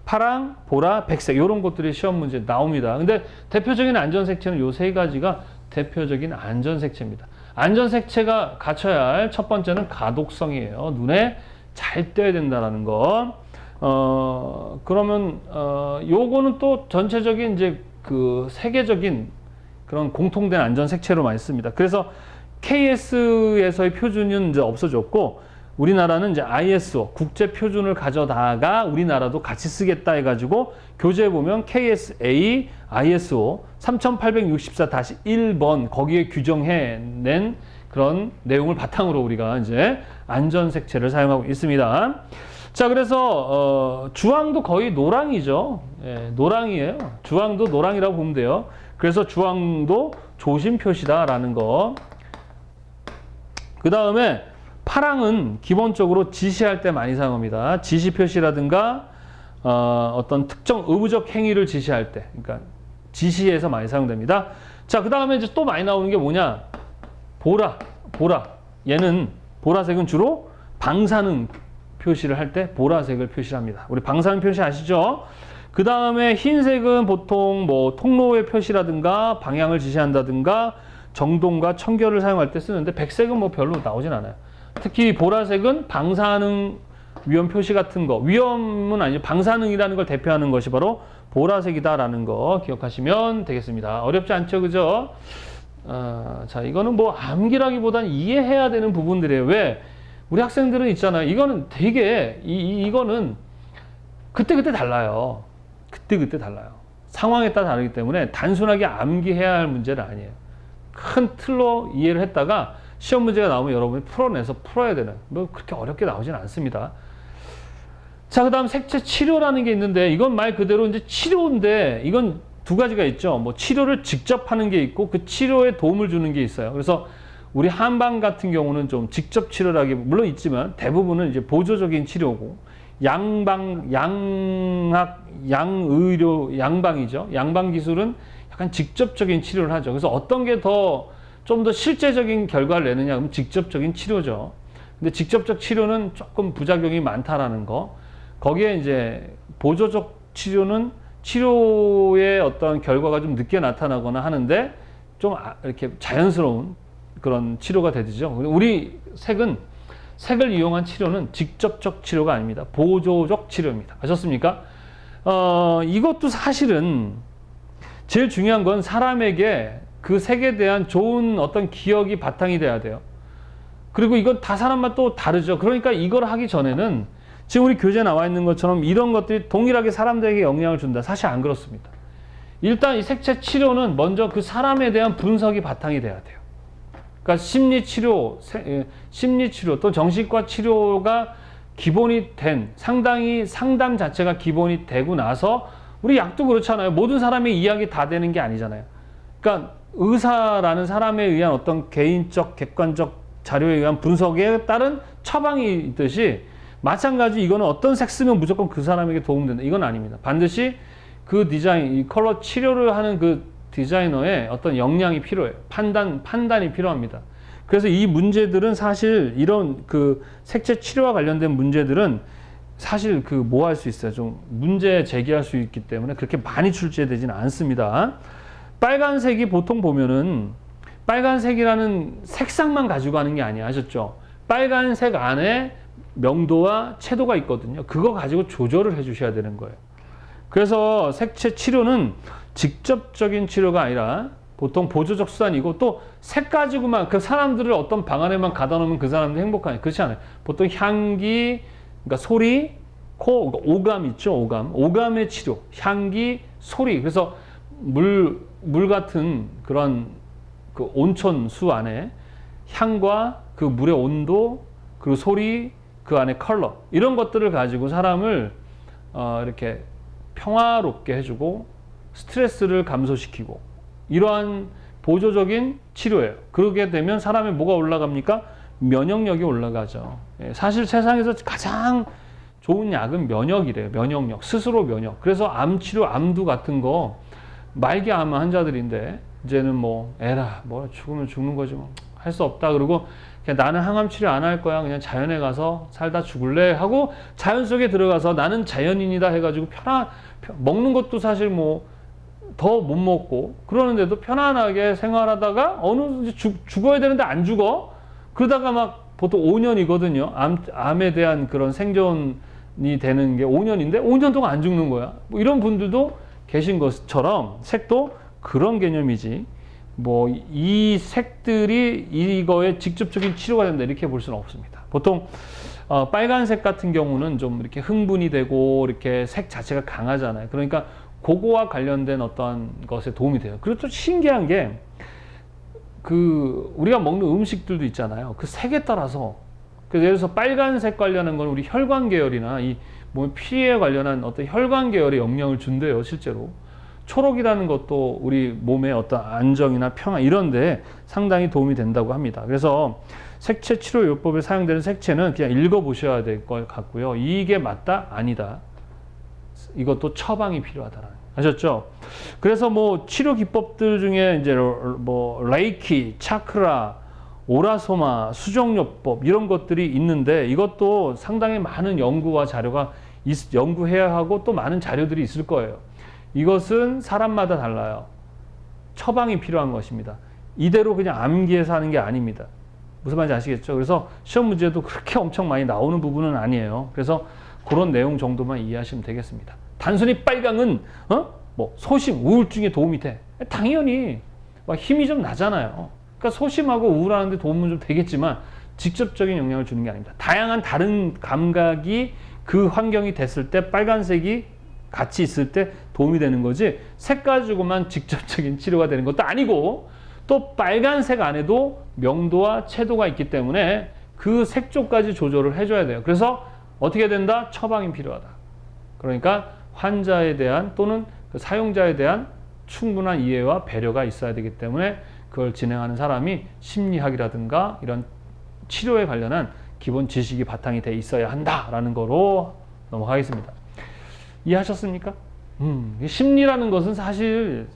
파랑, 보라, 백색 요런 것들이 시험 문제 나옵니다. 근데 대표적인 안전색채는 요 세 가지가 대표적인 안전색채입니다. 안전색채가 갖춰야 할 첫 번째는 가독성이에요. 눈에 잘 띄어야 된다라는 거. 그러면 요거는 또 전체적인 이제 그 세계적인 그런 공통된 안전색채로 많이 씁니다. 그래서 KS에서의 표준은 이제 없어졌고, 우리나라는 이제 ISO 국제 표준을 가져다가 우리나라도 같이 쓰겠다 해가지고 교재에 보면 KSA ISO 3864-1번 거기에 규정해낸 그런 내용을 바탕으로 우리가 이제 안전색채를 사용하고 있습니다. 자, 그래서 주황도 거의 노랑이죠. 예, 노랑이에요. 주황도 노랑이라고 보면 돼요. 그래서 주황도 조심 표시다라는 거. 그 다음에 파랑은 기본적으로 지시할 때 많이 사용합니다. 지시 표시라든가 어떤 특정 의무적 행위를 지시할 때, 그러니까 지시에서 많이 사용됩니다. 자, 그 다음에 이제 또 많이 나오는 게 뭐냐? 보라. 얘는 보라색은 주로 방사능 표시를 할 때 보라색을 표시합니다. 우리 방사능 표시 아시죠? 그 다음에 흰색은 보통 뭐 통로의 표시라든가 방향을 지시한다든가 정동과 청결을 사용할 때 쓰는데, 백색은 뭐 별로 나오진 않아요. 특히 보라색은 방사능 위험 표시 같은 거, 위험은 아니죠. 방사능이라는 걸 대표하는 것이 바로 보라색이다라는 거 기억하시면 되겠습니다. 어렵지 않죠, 그죠? 자, 이거는 뭐 암기라기보단 이해해야 되는 부분들이에요. 왜? 우리 학생들은 있잖아요. 이거는 되게 이거는 그때그때 달라요. 그때그때 달라요. 상황에 따라 다르기 때문에 단순하게 암기해야 할 문제는 아니에요. 큰 틀로 이해를 했다가 시험 문제가 나오면 여러분이 풀어야 되는, 뭐 그렇게 어렵게 나오진 않습니다. 자, 그 다음 색채 치료라는 게 있는데, 이건 말 그대로 이제 치료인데, 이건 두 가지가 있죠. 뭐 치료를 직접 하는 게 있고 그 치료에 도움을 주는 게 있어요. 그래서 우리 한방 같은 경우는 좀 직접 치료라기 물론 있지만 대부분은 이제 보조적인 치료고, 양의료, 양방이죠. 양방 기술은 약간 직접적인 치료를 하죠. 그래서 어떤 게 좀 더 실제적인 결과를 내느냐 그러면 직접적인 치료죠. 근데 직접적 치료는 조금 부작용이 많다라는 거. 거기에 이제 보조적 치료는 치료의 어떤 결과가 좀 늦게 나타나거나 하는데 좀 이렇게 자연스러운 그런 치료가 되죠. 우리 색을 이용한 치료는 직접적 치료가 아닙니다. 보조적 치료입니다. 아셨습니까? 이것도 사실은 제일 중요한 건 사람에게 그 색에 대한 좋은 어떤 기억이 바탕이 돼야 돼요. 그리고 이건 다 사람마다 또 다르죠. 그러니까 이걸 하기 전에는 지금 우리 교재에 나와 있는 것처럼 이런 것들이 동일하게 사람들에게 영향을 준다. 사실 안 그렇습니다. 일단 이 색채 치료는 먼저 그 사람에 대한 분석이 바탕이 돼야 돼요. 그러니까 심리치료 또 정신과 치료가 기본이 된, 상당히 상담 자체가 기본이 되고 나서, 우리 약도 그렇잖아요. 모든 사람의 이야기 다 되는 게 아니잖아요. 그러니까 의사라는 사람에 의한 어떤 개인적, 객관적 자료에 의한 분석에 따른 처방이 있듯이 마찬가지 이거는 어떤 색 쓰면 무조건 그 사람에게 도움된다. 이건 아닙니다. 반드시 그 디자인, 이 컬러 치료를 하는 그 디자이너의 어떤 역량이 필요해요. 판단이 필요합니다. 그래서 이 문제들은 사실 이런 그 색채 치료와 관련된 문제들은 사실 그 뭐 할 수 있어요. 좀 문제 제기할 수 있기 때문에 그렇게 많이 출제되지는 않습니다. 빨간색이 보통 보면은 빨간색이라는 색상만 가지고 하는 게 아니야. 아셨죠? 빨간색 안에 명도와 채도가 있거든요. 그거 가지고 조절을 해 주셔야 되는 거예요. 그래서 색채 치료는 직접적인 치료가 아니라 보통 보조적 수단이고, 또 색 가지고만 그 사람들을 어떤 방 안에만 가다 놓으면 그 사람들 행복하냐. 그렇지 않아요. 보통 향기, 그러니까 소리, 오감 있죠. 오감의 치료, 향기, 소리. 그래서 물 같은 그런 그 온천수 안에 향과 그 물의 온도, 그리고 소리, 그 안에 컬러, 이런 것들을 가지고 사람을 이렇게 평화롭게 해주고 스트레스를 감소시키고, 이러한 보조적인 치료예요. 그러게 되면 사람의 뭐가 올라갑니까? 면역력이 올라가죠. 사실 세상에서 가장 좋은 약은 면역이래요. 면역력, 스스로 면역. 그래서 암치료, 암두 같은 거 말기 암 환자들인데 이제는 뭐 에라 뭐 죽으면 죽는 거지 뭐 할 수 없다 그러고 그냥 나는 항암 치료 안 할 거야, 그냥 자연에 가서 살다 죽을래 하고 자연 속에 들어가서 나는 자연인이다 해가지고 먹는 것도 사실 뭐 더 못 먹고 그러는데도 편안하게 생활하다가 어느 죽어야 되는데 안 죽어. 그러다가 막 보통 5년이거든요. 암에 대한 그런 생존이 되는 게 5년인데 5년 동안 안 죽는 거야. 뭐 이런 분들도 계신 것처럼 색도 그런 개념이지, 뭐 이 색들이 이거에 직접적인 치료가 된다 이렇게 볼 수는 없습니다. 보통 빨간색 같은 경우는 좀 이렇게 흥분이 되고 이렇게 색 자체가 강하잖아요. 그러니까 그거와 관련된 어떤 것에 도움이 돼요. 그리고 또 신기한 게 그 우리가 먹는 음식들도 있잖아요. 그 색에 따라서, 그래서 예를 들어서 빨간색 관련한 건 우리 혈관 계열이나 이 몸 피에 관련한 어떤 혈관 계열에 영향을 준대요, 실제로. 초록이라는 것도 우리 몸의 어떤 안정이나 평화 이런 데 상당히 도움이 된다고 합니다. 그래서 색채 치료요법에 사용되는 색채는 그냥 읽어보셔야 될 것 같고요. 이게 맞다? 아니다. 이것도 처방이 필요하다라는 거. 아셨죠? 그래서 뭐 치료 기법들 중에 이제 뭐 레이키, 차크라, 오라소마, 수정요법 이런 것들이 있는데 이것도 상당히 많은 연구와 자료가 연구해야 하고 또 많은 자료들이 있을 거예요. 이것은 사람마다 달라요. 처방이 필요한 것입니다. 이대로 그냥 암기해서 하는 게 아닙니다. 무슨 말인지 아시겠죠? 그래서 시험 문제도 그렇게 엄청 많이 나오는 부분은 아니에요. 그래서 그런 내용 정도만 이해하시면 되겠습니다. 단순히 빨강은 뭐 소심, 우울증에 도움이 돼. 당연히 막 힘이 좀 나잖아요. 그러니까 소심하고 우울하는데 도움은 좀 되겠지만 직접적인 영향을 주는 게 아닙니다. 다양한 다른 감각이 그 환경이 됐을 때 빨간색이 같이 있을 때 도움이 되는 거지 색 가지고만 직접적인 치료가 되는 것도 아니고 또 빨간색 안에도 명도와 채도가 있기 때문에 그 색조까지 조절을 해줘야 돼요. 그래서 어떻게 된다? 처방이 필요하다. 그러니까 환자에 대한 또는 그 사용자에 대한 충분한 이해와 배려가 있어야 되기 때문에 그걸 진행하는 사람이 심리학이라든가 이런 치료에 관련한 기본 지식이 바탕이 돼 있어야 한다라는 거로 넘어가겠습니다. 이해하셨습니까? 심리라는 것은 사실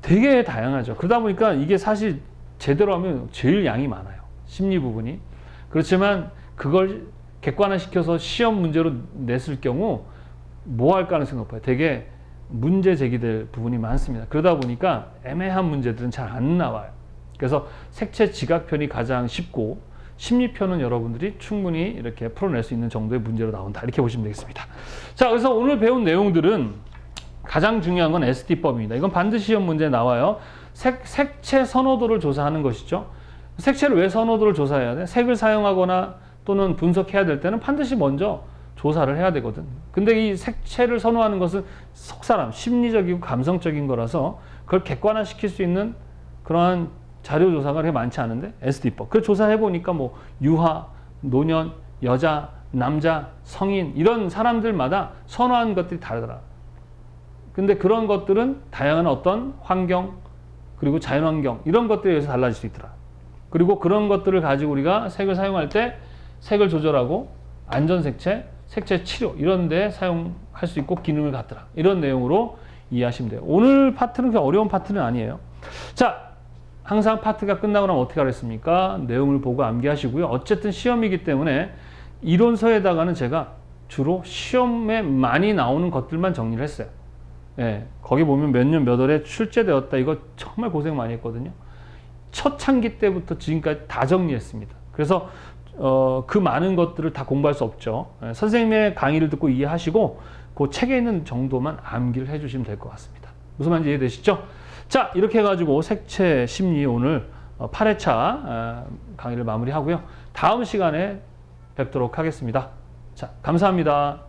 되게 다양하죠. 그러다 보니까 이게 사실 제대로 하면 제일 양이 많아요. 심리 부분이. 그렇지만 그걸 객관화시켜서 시험 문제로 냈을 경우 뭐 할 가능성이 높아요. 되게 문제 제기될 부분이 많습니다. 그러다 보니까 애매한 문제들은 잘 안 나와요. 그래서 색채 지각편이 가장 쉽고 심리편은 여러분들이 충분히 이렇게 풀어낼 수 있는 정도의 문제로 나온다. 이렇게 보시면 되겠습니다. 자, 그래서 오늘 배운 내용들은 가장 중요한 건 ST법입니다. 이건 반드시 시험 문제에 나와요. 색채 선호도를 조사하는 것이죠. 색채를 왜 선호도를 조사해야 돼? 색을 사용하거나 또는 분석해야 될 때는 반드시 먼저 조사를 해야 되거든. 근데 이 색채를 선호하는 것은 속사람, 심리적이고 감성적인 거라서 그걸 객관화시킬 수 있는 그러한 자료 조사가 그렇게 많지 않은데 ST법. 그 조사해 보니까 뭐 유아, 노년, 여자, 남자, 성인 이런 사람들마다 선호하는 것들이 다르더라. 근데 그런 것들은 다양한 어떤 환경 그리고 자연환경 이런 것들에 의해서 달라질 수 있더라. 그리고 그런 것들을 가지고 우리가 색을 사용할 때 색을 조절하고 안전색채, 색채 치료 이런 데 사용할 수 있고 기능을 갖더라. 이런 내용으로 이해하시면 돼요. 오늘 파트는 그렇게 어려운 파트는 아니에요. 자, 항상 파트가 끝나고 나면 어떻게 하겠습니까? 내용을 보고 암기하시고요. 어쨌든 시험이기 때문에 이론서에다가는 제가 주로 시험에 많이 나오는 것들만 정리를 했어요. 예, 거기 보면 몇 년 몇 월에 출제되었다. 이거 정말 고생 많이 했거든요. 첫 창기 때부터 지금까지 다 정리했습니다. 그래서 그 많은 것들을 다 공부할 수 없죠. 예, 선생님의 강의를 듣고 이해하시고 그 책에 있는 정도만 암기를 해주시면 될 것 같습니다. 무슨 말인지 이해되시죠? 자, 이렇게 해가지고 색채 심리 오늘 8회차 강의를 마무리하고요. 다음 시간에 뵙도록 하겠습니다. 자, 감사합니다.